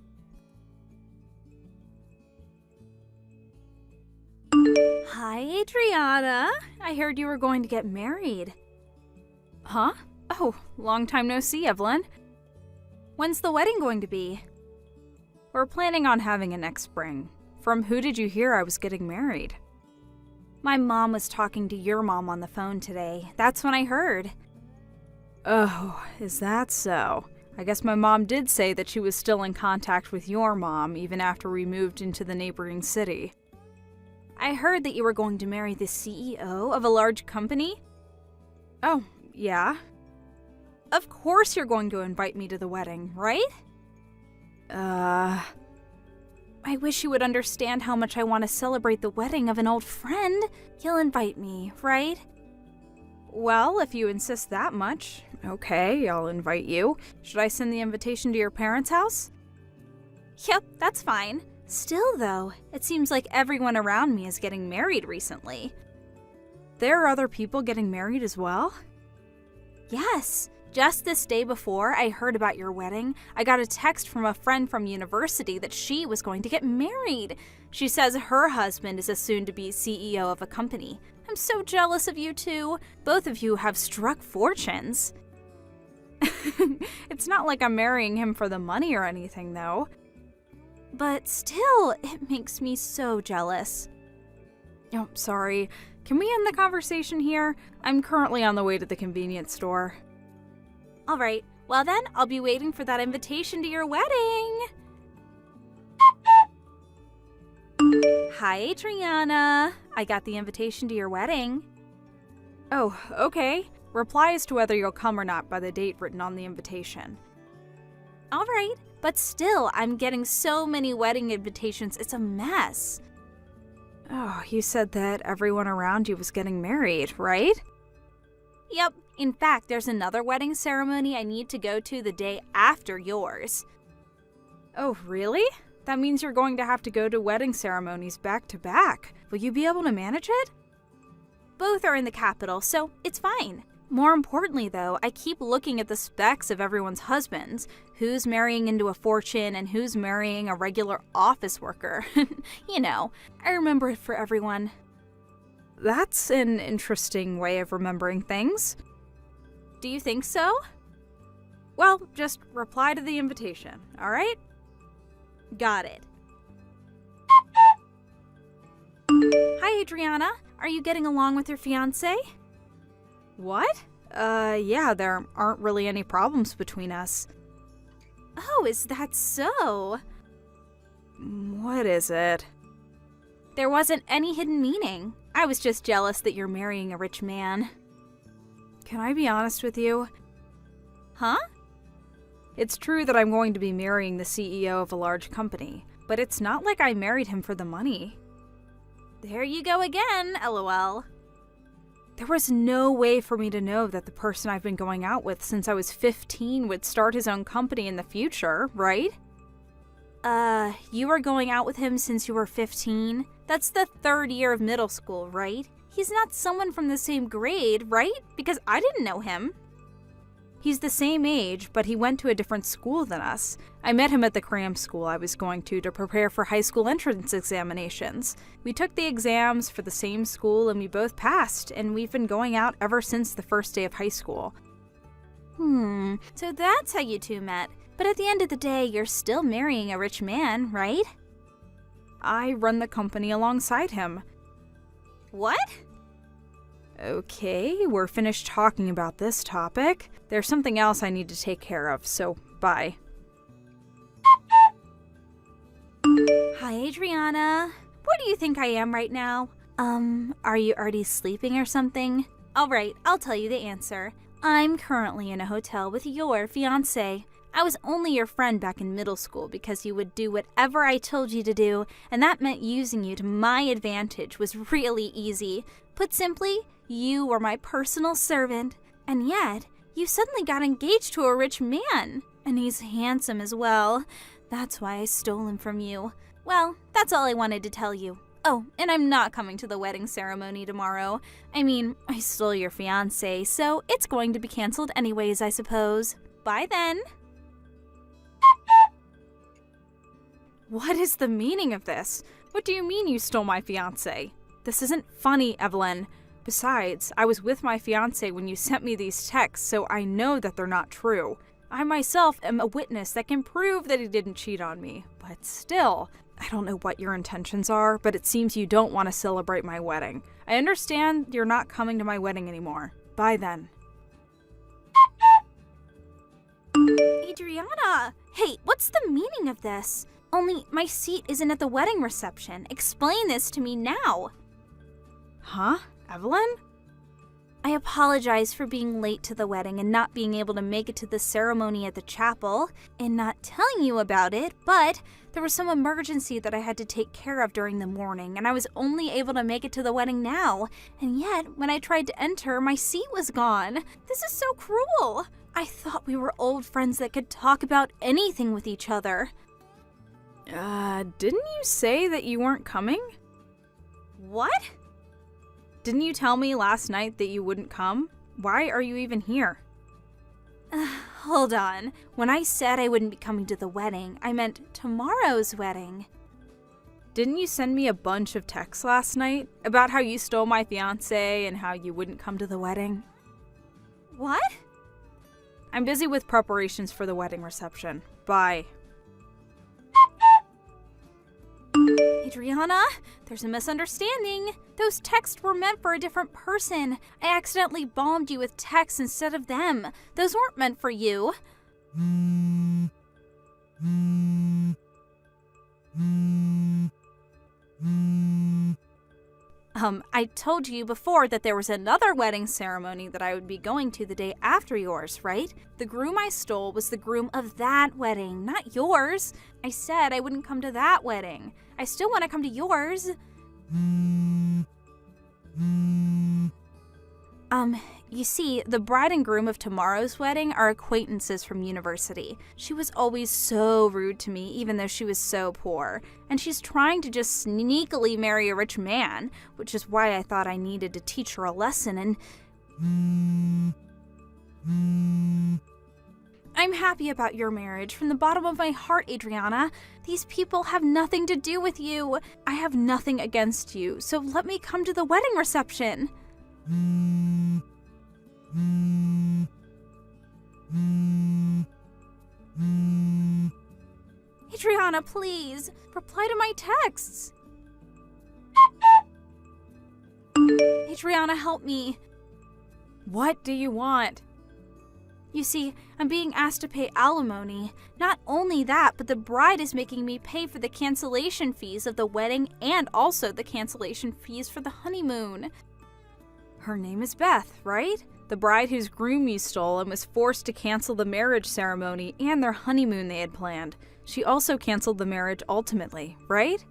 Hi, Adriana. I heard you were going to get married. Huh? Oh, long time no see, Evelyn. When's the wedding going to be? We're planning on having it next spring. From who did you hear I was getting married? My mom was talking to your mom on the phone today. That's when I heard. Oh, is that so? I guess my mom did say that she was still in contact with your mom even after we moved into the neighboring city. I heard that you were going to marry the CEO of a large company? Oh, yeah. Of course you're going to invite me to the wedding, right? I wish you would understand how much I want to celebrate the wedding of an old friend. You'll invite me, right? Well, if you insist that much, okay, I'll invite you. Should I send the invitation to your parents' house? Yep, that's fine. Still, though, it seems like everyone around me is getting married recently. There are other people getting married as well? Yes. Just this day before I heard about your wedding, I got a text from a friend from university that she was going to get married. She says her husband is a soon-to-be CEO of a company. I'm so jealous of you two. Both of you have struck fortunes. It's not like I'm marrying him for the money or anything, though. But still, it makes me so jealous. Oh, sorry. Can we end the conversation here? I'm currently on the way to the convenience store. All right. Well then, I'll be waiting for that invitation to your wedding. Hi, Adriana. I got the invitation to your wedding. Oh, okay. Reply as to whether you'll come or not by the date written on the invitation. All right. But still, I'm getting so many wedding invitations, it's a mess. Oh, you said that everyone around you was getting married, right? Yep. In fact, there's another wedding ceremony I need to go to the day after yours. Oh, really? That means you're going to have to go to wedding ceremonies back to back. Will you be able to manage it? Both are in the capital, so it's fine. More importantly, though, I keep looking at the specs of everyone's husbands. Who's marrying into a fortune and who's marrying a regular office worker. You know, I remember it for everyone. That's an interesting way of remembering things. Do you think so? Well, just reply to the invitation, all right? Got it. Hi, Adriana. Are you getting along with your fiancé? What? Yeah, there aren't really any problems between us. Oh, is that so? What is it? There wasn't any hidden meaning. I was just jealous that you're marrying a rich man. Can I be honest with you? Huh? It's true that I'm going to be marrying the CEO of a large company, but it's not like I married him for the money. There you go again, LOL. There was no way for me to know that the person I've been going out with since I was 15 would start his own company in the future, right? You were going out with him since you were 15? That's the 3rd year of middle school, right? He's not someone from the same grade, right? Because I didn't know him. He's the same age, but he went to a different school than us. I met him at the cram school I was going to prepare for high school entrance examinations. We took the exams for the same school and we both passed, and we've been going out ever since the first day of high school. So that's how you two met. But at the end of the day, you're still marrying a rich man, right? I run the company alongside him. What? Okay, we're finished talking about this topic. There's something else I need to take care of, so bye. Hi, Adriana. Where do you think I am right now? Are you already sleeping or something? Alright, I'll tell you the answer. I'm currently in a hotel with your fiancé. I was only your friend back in middle school because you would do whatever I told you to do, and that meant using you to my advantage was really easy. Put simply, you were my personal servant, and yet, you suddenly got engaged to a rich man. And he's handsome as well. That's why I stole him from you. Well, that's all I wanted to tell you. Oh, and I'm not coming to the wedding ceremony tomorrow. I mean, I stole your fiancé, so it's going to be canceled anyways, I suppose. Bye then. What is the meaning of this? What do you mean you stole my fiancé? This isn't funny, Evelyn. Besides, I was with my fiancé when you sent me these texts, so I know that they're not true. I myself am a witness that can prove that he didn't cheat on me. But still, I don't know what your intentions are, but it seems you don't want to celebrate my wedding. I understand you're not coming to my wedding anymore. Bye then. Adriana! Hey, what's the meaning of this? Only my seat isn't at the wedding reception. Explain this to me now. Huh? Evelyn? I apologize for being late to the wedding and not being able to make it to the ceremony at the chapel and not telling you about it, but there was some emergency that I had to take care of during the morning, and I was only able to make it to the wedding now. And yet, when I tried to enter, my seat was gone. This is so cruel. I thought we were old friends that could talk about anything with each other. Didn't you say that you weren't coming? What? Didn't you tell me last night that you wouldn't come? Why are you even here? Hold on. When I said I wouldn't be coming to the wedding, I meant tomorrow's wedding. Didn't you send me a bunch of texts last night about how you stole my fiancé and how you wouldn't come to the wedding? What? I'm busy with preparations for the wedding reception. Bye. Adriana, there's a misunderstanding. Those texts were meant for a different person. I accidentally bombed you with texts instead of them. Those weren't meant for you. I told you before that there was another wedding ceremony that I would be going to the day after yours, right? The groom I stole was the groom of that wedding, not yours. I said I wouldn't come to that wedding. I still want to come to yours. You see, the bride and groom of tomorrow's wedding are acquaintances from university. She was always so rude to me, even though she was so poor. And she's trying to just sneakily marry a rich man, which is why I thought I needed to teach her a lesson and... I'm happy about your marriage from the bottom of my heart, Adriana. These people have nothing to do with you. I have nothing against you, so let me come to the wedding reception. Adriana, please, reply to my texts. Adriana, help me. What do you want? You see, I'm being asked to pay alimony. Not only that, but the bride is making me pay for the cancellation fees of the wedding and also the cancellation fees for the honeymoon. Her name is Beth, right? The bride whose groom you stole and was forced to cancel the marriage ceremony and their honeymoon they had planned. She also canceled the marriage ultimately, right?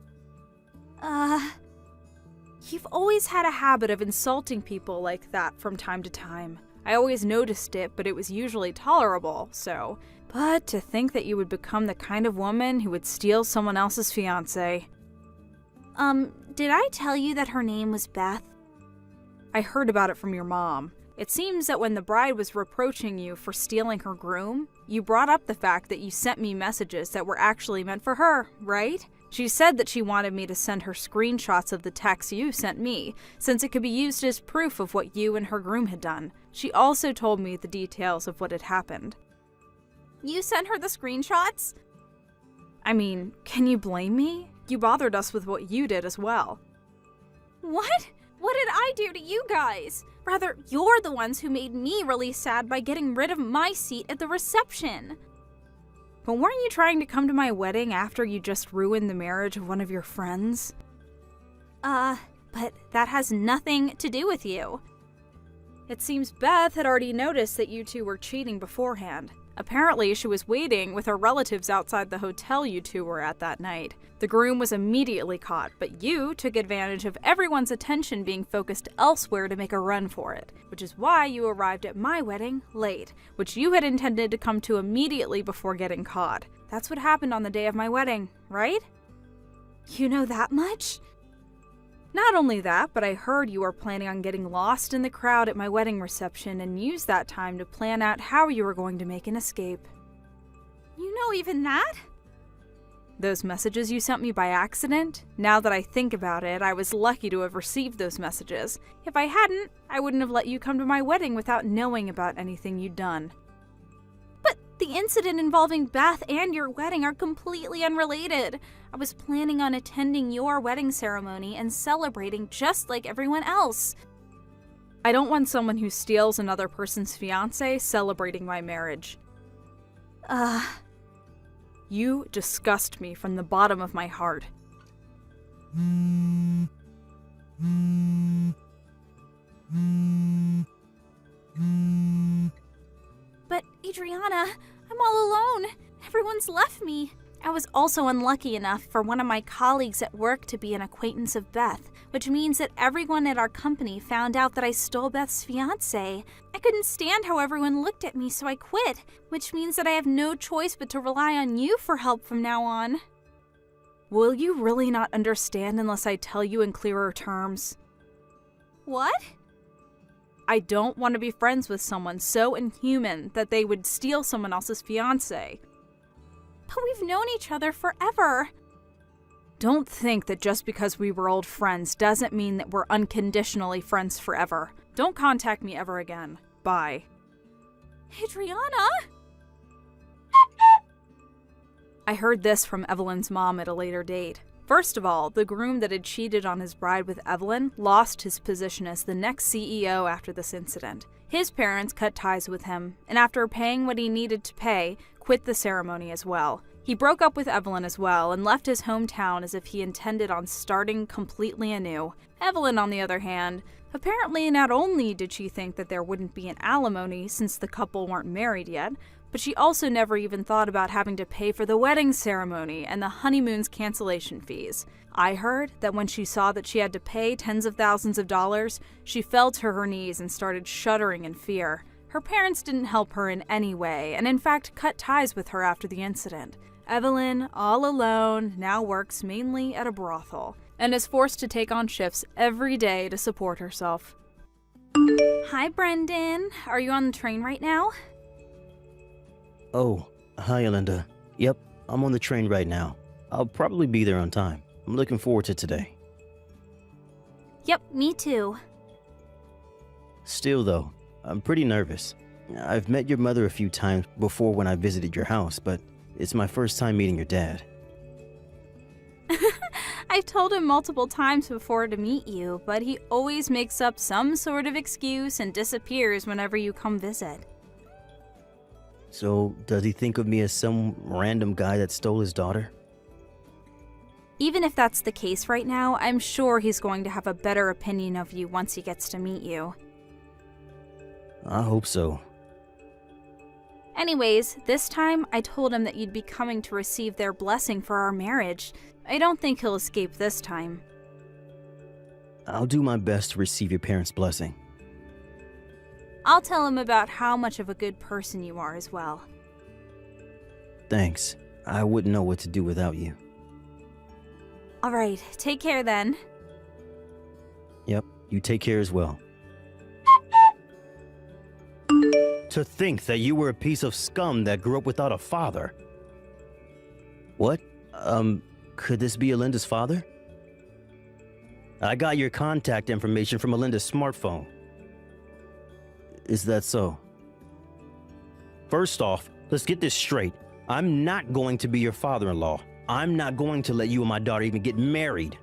You've always had a habit of insulting people like that from time to time. I always noticed it, but it was usually tolerable, so... But to think that you would become the kind of woman who would steal someone else's fiancé. Did I tell you that her name was Beth? I heard about it from your mom. It seems that when the bride was reproaching you for stealing her groom, you brought up the fact that you sent me messages that were actually meant for her, right? She said that she wanted me to send her screenshots of the texts you sent me, since it could be used as proof of what you and her groom had done. She also told me the details of what had happened. You sent her the screenshots? I mean, can you blame me? you bothered us with what you did as well. What? What did I do to you guys? Rather, you're the ones who made me really sad by getting rid of my seat at the reception. But weren't you trying to come to my wedding after you just ruined the marriage of one of your friends? But that has nothing to do with you. It seems Beth had already noticed that you two were cheating beforehand. Apparently, she was waiting with her relatives outside the hotel you two were at that night. The groom was immediately caught, but you took advantage of everyone's attention being focused elsewhere to make a run for it, which is why you arrived at my wedding late, which you had intended to come to immediately before getting caught. That's what happened on the day of my wedding, right? You know that much? Not only that, but I heard you were planning on getting lost in the crowd at my wedding reception and use that time to plan out how you were going to make an escape. You know even that? Those messages you sent me by accident? Now that I think about it, I was lucky to have received those messages. If I hadn't, I wouldn't have let you come to my wedding without knowing about anything you'd done. But the incident involving Beth and your wedding are completely unrelated. I was planning on attending your wedding ceremony and celebrating just like everyone else. I don't want someone who steals another person's fiancé celebrating my marriage. You disgust me from the bottom of my heart. But Adriana, I'm all alone. Everyone's left me. I was also unlucky enough for one of my colleagues at work to be an acquaintance of Beth, which means that everyone at our company found out that I stole Beth's fiancé. I couldn't stand how everyone looked at me, so I quit, which means that I have no choice but to rely on you for help from now on. Will you really not understand unless I tell you in clearer terms? What? I don't want to be friends with someone so inhuman that they would steal someone else's fiancé. But we've known each other forever. Don't think that just because we were old friends doesn't mean that we're unconditionally friends forever. Don't contact me ever again. Bye. Adriana? I heard this from Evelyn's mom at a later date. First of all, the groom that had cheated on his bride with Evelyn lost his position as the next CEO after this incident. His parents cut ties with him, and after paying what he needed to pay, quit the ceremony as well. He broke up with Evelyn as well and left his hometown as if he intended on starting completely anew. Evelyn, on the other hand, apparently not only did she think that there wouldn't be an alimony since the couple weren't married yet, but she also never even thought about having to pay for the wedding ceremony and the honeymoon's cancellation fees. I heard that when she saw that she had to pay tens of thousands of dollars, she fell to her knees and started shuddering in fear. Her parents didn't help her in any way, and in fact cut ties with her after the incident. Evelyn, all alone, now works mainly at a brothel, and is forced to take on shifts every day to support herself. Hi, Brendan. Are you on the train right now? Oh, hi, Alinda. Yep, I'm on the train right now. I'll probably be there on time. I'm looking forward to today. Yep, me too. Still, though, I'm pretty nervous. I've met your mother a few times before when I visited your house, but it's my first time meeting your dad. I've told him multiple times before to meet you, but he always makes up some sort of excuse and disappears whenever you come visit. So, does he think of me as some random guy that stole his daughter? Even if that's the case right now, I'm sure he's going to have a better opinion of you once he gets to meet you. I hope so. Anyways, this time I told him that you'd be coming to receive their blessing for our marriage. I don't think he'll escape this time. I'll do my best to receive your parents' blessing. I'll tell him about how much of a good person you are as well. Thanks. I wouldn't know what to do without you. Alright, take care then. Yep, you take care as well. To think that you were a piece of scum that grew up without a father. What? Could this be Alinda's father? I got your contact information from Alinda's smartphone. Is that so? First off, let's get this straight. I'm not going to be your father-in-law. I'm not going to let you and my daughter even get married.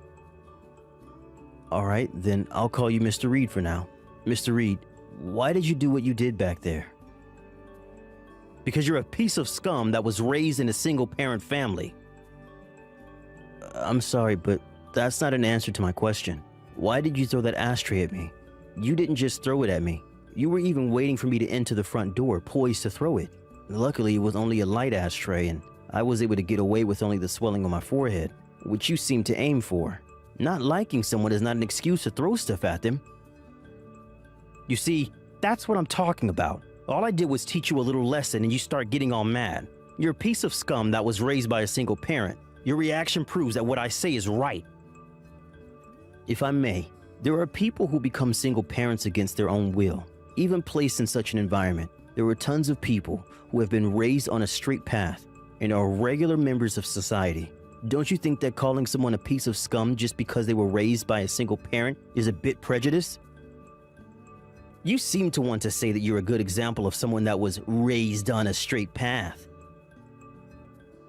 All right, then I'll call you Mr. Reed for now. Mr. Reed, why did you do what you did back there? Because you're a piece of scum that was raised in a single-parent family. I'm sorry, but that's not an answer to my question. Why did you throw that ashtray at me? You didn't just throw it at me. You were even waiting for me to enter the front door, poised to throw it. Luckily, it was only a light ashtray, and I was able to get away with only the swelling on my forehead, which you seem to aim for. Not liking someone is not an excuse to throw stuff at them. You see, that's what I'm talking about. All I did was teach you a little lesson and you start getting all mad. You're a piece of scum that was raised by a single parent. Your reaction proves that what I say is right. If I may, there are people who become single parents against their own will, even placed in such an environment. There were tons of people who have been raised on a straight path and are regular members of society. Don't you think that calling someone a piece of scum just because they were raised by a single parent is a bit prejudiced? You seem to want to say that you're a good example of someone that was raised on a straight path.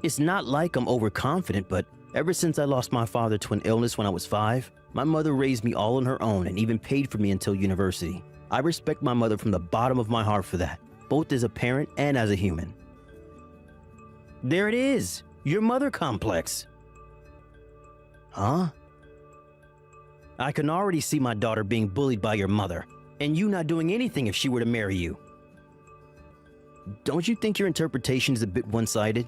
It's not like I'm overconfident, but ever since I lost my father to an illness when I was 5, my mother raised me all on her own and even paid for me until university. I respect my mother from the bottom of my heart for that, both as a parent and as a human. There it is, your mother complex. Huh? I can already see my daughter being bullied by your mother, and you not doing anything if she were to marry you. Don't you think your interpretation is a bit one-sided?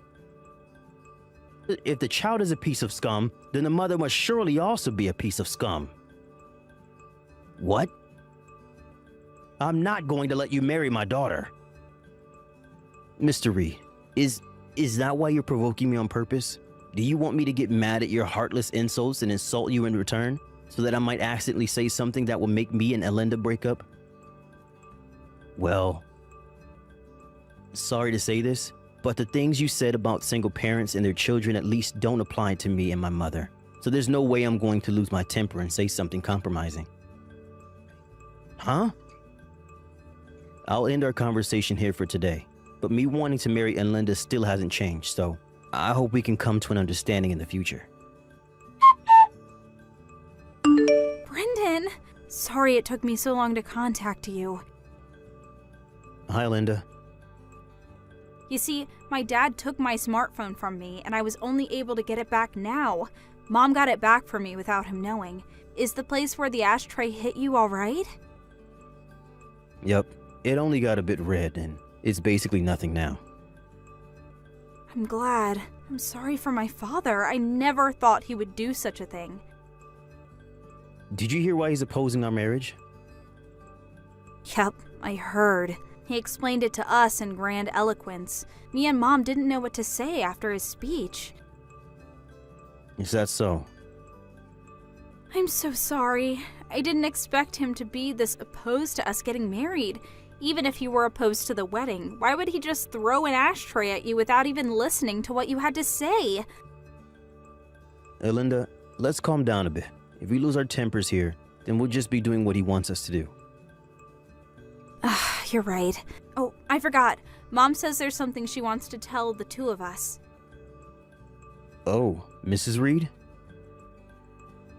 If the child is a piece of scum, then the mother must surely also be a piece of scum. What? I'm not going to let you marry my daughter. Mr. Reed, is that why you're provoking me on purpose? Do you want me to get mad at your heartless insults and insult you in return, so that I might accidentally say something that will make me and Elinda break up? Well, sorry to say this, but the things you said about single parents and their children at least don't apply to me and my mother. So there's no way I'm going to lose my temper and say something compromising. Huh? I'll end our conversation here for today, but me wanting to marry Elinda still hasn't changed, so I hope we can come to an understanding in the future. Brendan! Sorry it took me so long to contact you. Hi, Linda. You see, my dad took my smartphone from me, and I was only able to get it back now. Mom got it back for me without him knowing. Is the place where the ashtray hit you all right? Yep, it only got a bit red, and it's basically nothing now. I'm glad. I'm sorry for my father. I never thought he would do such a thing. Did you hear why he's opposing our marriage? Yep, I heard. He explained it to us in grand eloquence. Me and Mom didn't know what to say after his speech. Is that so? I'm so sorry. I didn't expect him to be this opposed to us getting married. Even if he were opposed to the wedding, why would he just throw an ashtray at you without even listening to what you had to say? Elinda, let's calm down a bit. If we lose our tempers here, then we'll just be doing what he wants us to do. You're right. Oh, I forgot. Mom says there's something she wants to tell the two of us. Oh, Mrs. Reed?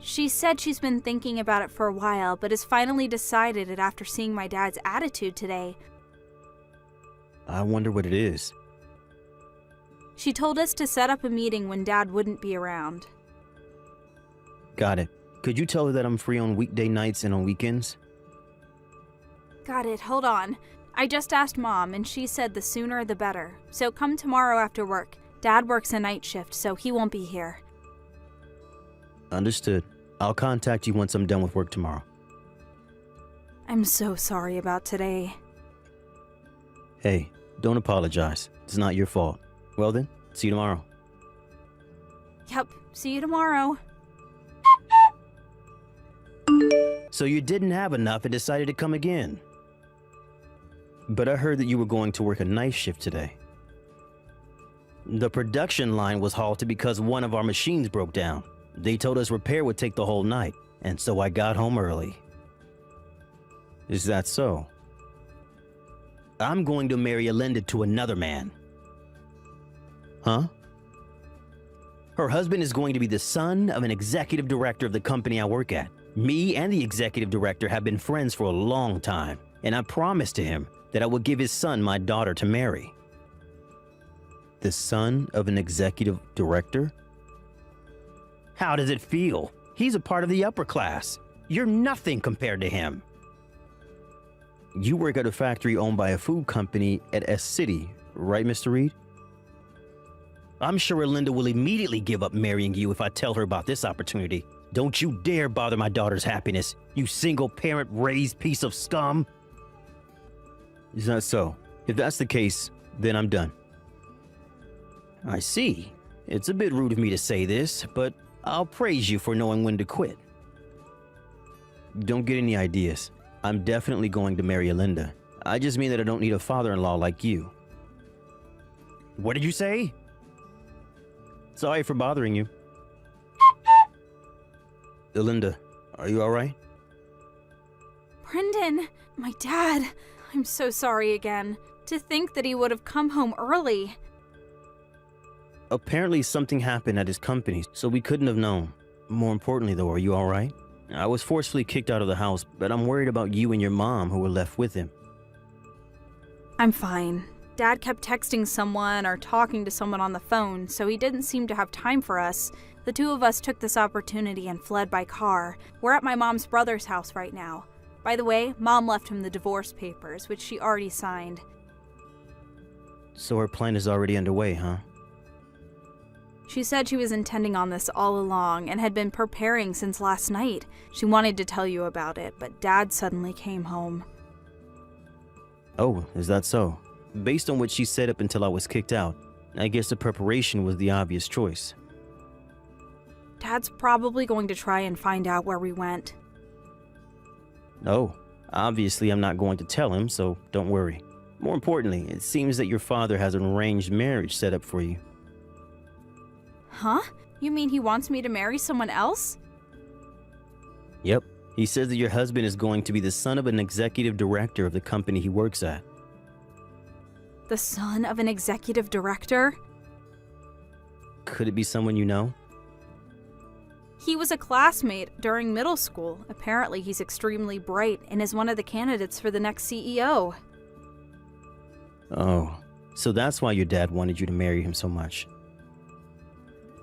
She said she's been thinking about it for a while, but has finally decided it after seeing my dad's attitude today. I wonder what it is. She told us to set up a meeting when Dad wouldn't be around. Got it. Could you tell her that I'm free on weekday nights and on weekends? Got it, hold on. I just asked Mom, and she said the sooner the better. So come tomorrow after work. Dad works a night shift, so he won't be here. Understood. I'll contact you once I'm done with work tomorrow. I'm so sorry about today. Hey, don't apologize. It's not your fault. Well then, see you tomorrow. Yep, see you tomorrow. So you didn't have enough and decided to come again. But I heard that you were going to work a night shift today. The production line was halted because one of our machines broke down. They told us repair would take the whole night, and so I got home early. Is that so? I'm going to marry Elinda to another man. Huh? Her husband is going to be the son of an executive director of the company I work at. Me and the executive director have been friends for a long time, and I promised to him that I would give his son my daughter to marry. The son of an executive director? How does it feel? He's a part of the upper class. You're nothing compared to him. You work at a factory owned by a food company at S City, right, Mr. Reed? I'm sure Linda will immediately give up marrying you if I tell her about this opportunity. Don't you dare bother my daughter's happiness, you single-parent raised piece of scum. Is that so? If that's the case, then I'm done. I see. It's a bit rude of me to say this, but I'll praise you for knowing when to quit. Don't get any ideas. I'm definitely going to marry Linda. I just mean that I don't need a father-in-law like you. What did you say? Sorry for bothering you. Linda, are you all right? Brendan, my dad. I'm so sorry again. To think that he would have come home early. Apparently something happened at his company, so we couldn't have known. More importantly though, are you all right? I was forcefully kicked out of the house, but I'm worried about you and your mom who were left with him. I'm fine. Dad kept texting someone or talking to someone on the phone, so he didn't seem to have time for us. The two of us took this opportunity and fled by car. We're at my mom's brother's house right now. By the way, Mom left him the divorce papers, which she already signed. So her plan is already underway, huh? She said she was intending on this all along and had been preparing since last night. She wanted to tell you about it, but Dad suddenly came home. Oh, is that so? Based on what she said up until I was kicked out, I guess the preparation was the obvious choice. Dad's probably going to try and find out where we went. Oh, obviously I'm not going to tell him, so don't worry. More importantly, it seems that your father has an arranged marriage set up for you. Huh? You mean he wants me to marry someone else? Yep. He says that your husband is going to be the son of an executive director of the company he works at. The son of an executive director? Could it be someone you know? He was a classmate during middle school. Apparently he's extremely bright and is one of the candidates for the next CEO. Oh, so that's why your dad wanted you to marry him so much.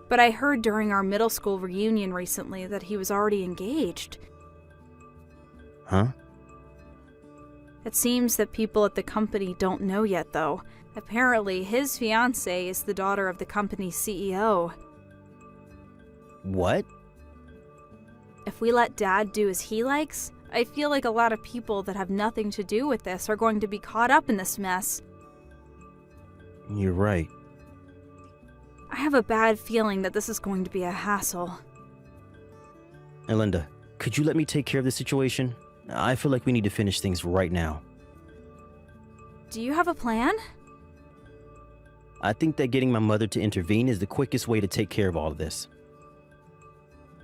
But I heard during our middle school reunion recently that he was already engaged. Huh? It seems that people at the company don't know yet, though. Apparently, his fiancée is the daughter of the company's CEO. What? If we let Dad do as he likes, I feel like a lot of people that have nothing to do with this are going to be caught up in this mess. You're right. I have a bad feeling that this is going to be a hassle. Hey, Linda, could you let me take care of the situation? I feel like we need to finish things right now. Do you have a plan? I think that getting my mother to intervene is the quickest way to take care of all of this.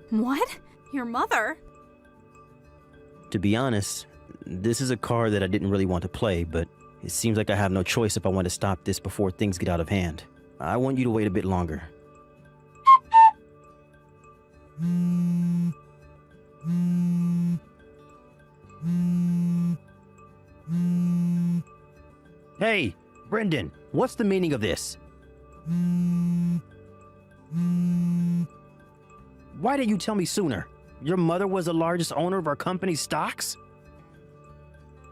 What? Your mother? To be honest, this is a card that I didn't really want to play, but it seems like I have no choice if I want to stop this before things get out of hand. I want you to wait a bit longer. Hey, Brendan, what's the meaning of this? Why didn't you tell me sooner? Your mother was the largest owner of our company's stocks?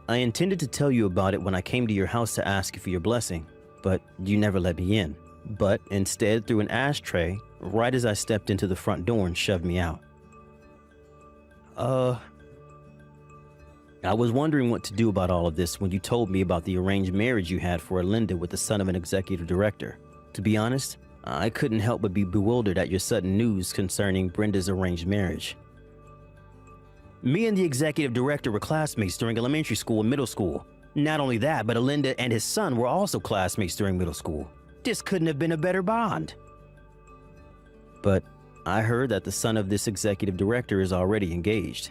I intended to tell you about it when I came to your house to ask you for your blessing, but you never let me in. But instead threw an ashtray right as I stepped into the front door and shoved me out. I was wondering what to do about all of this when you told me about the arranged marriage you had for Linda with the son of an executive director. To be honest, I couldn't help but be bewildered at your sudden news concerning Brenda's arranged marriage. Me and the executive director were classmates during elementary school and middle school. Not only that, but Linda and his son were also classmates during middle school. This couldn't have been a better bond. But I heard that the son of this executive director is already engaged.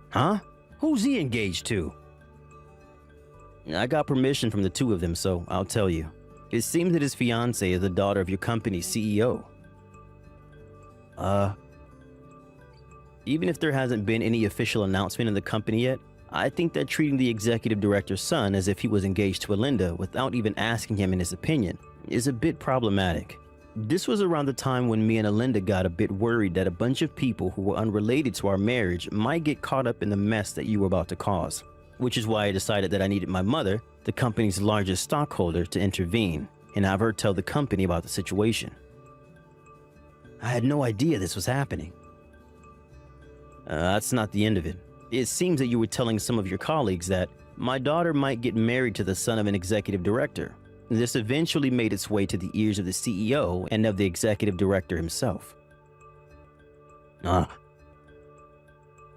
Huh? Who's he engaged to? I got permission from the two of them, so I'll tell you. It seems that his fiancée is the daughter of your company's CEO. Even if there hasn't been any official announcement in the company yet, I think that treating the executive director's son as if he was engaged to Alinda without even asking him in his opinion is a bit problematic. This was around the time when me and Alinda got a bit worried that a bunch of people who were unrelated to our marriage might get caught up in the mess that you were about to cause, which is why I decided that I needed my mother, the company's largest stockholder, to intervene and have her tell the company about the situation. I had no idea this was happening. That's not the end of it. It seems that you were telling some of your colleagues that my daughter might get married to the son of an executive director. This eventually made its way to the ears of the CEO and of the executive director himself.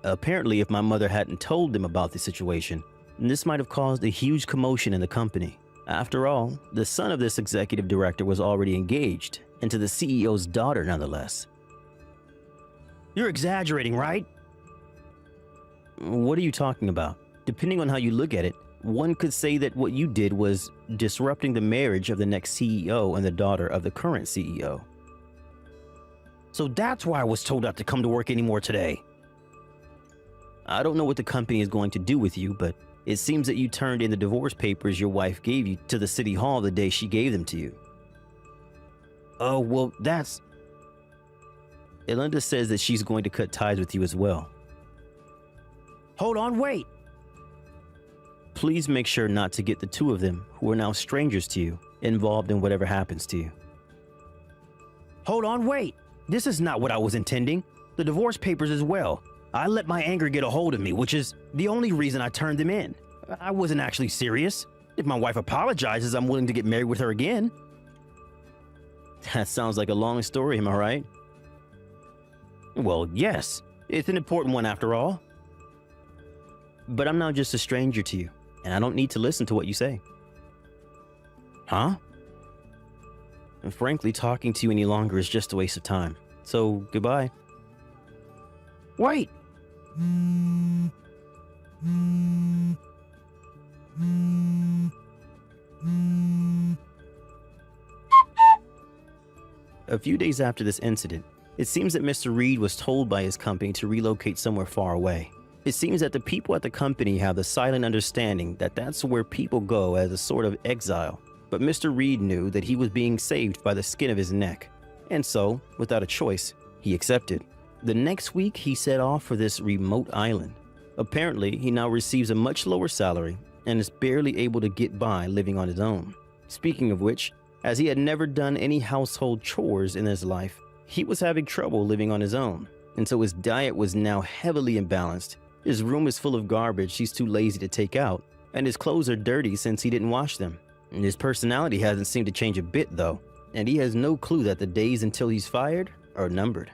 Apparently, if my mother hadn't told them about the situation, this might have caused a huge commotion in the company. After all, the son of this executive director was already engaged, and to the CEO's daughter nonetheless. You're exaggerating, right? What are you talking about? Depending on how you look at it, one could say that what you did was disrupting the marriage of the next CEO and the daughter of the current CEO. So that's why I was told not to come to work anymore today. I don't know what the company is going to do with you, but it seems that you turned in the divorce papers your wife gave you to the city hall the day she gave them to you. Oh, well, that's... Alinda says that she's going to cut ties with you as well. Hold on, wait! Please make sure not to get the two of them, who are now strangers to you, involved in whatever happens to you. Hold on, wait! This is not what I was intending. The divorce papers as well. I let my anger get a hold of me, which is the only reason I turned them in. I wasn't actually serious. If my wife apologizes, I'm willing to get married with her again. That sounds like a long story, am I right? Well, yes. It's an important one after all. But I'm now just a stranger to you, and I don't need to listen to what you say. Huh? And frankly, talking to you any longer is just a waste of time. So, goodbye. Wait! A few days after this incident, it seems that Mr. Reed was told by his company to relocate somewhere far away. It seems that the people at the company have the silent understanding that that's where people go as a sort of exile. But Mr. Reed knew that he was being saved by the skin of his neck. And so, without a choice, he accepted. The next week, he set off for this remote island. Apparently, he now receives a much lower salary and is barely able to get by living on his own. Speaking of which, as he had never done any household chores in his life, he was having trouble living on his own. And so his diet was now heavily imbalanced. His room is full of garbage he's too lazy to take out, and his clothes are dirty since he didn't wash them. And his personality hasn't seemed to change a bit though, and he has no clue that the days until he's fired are numbered.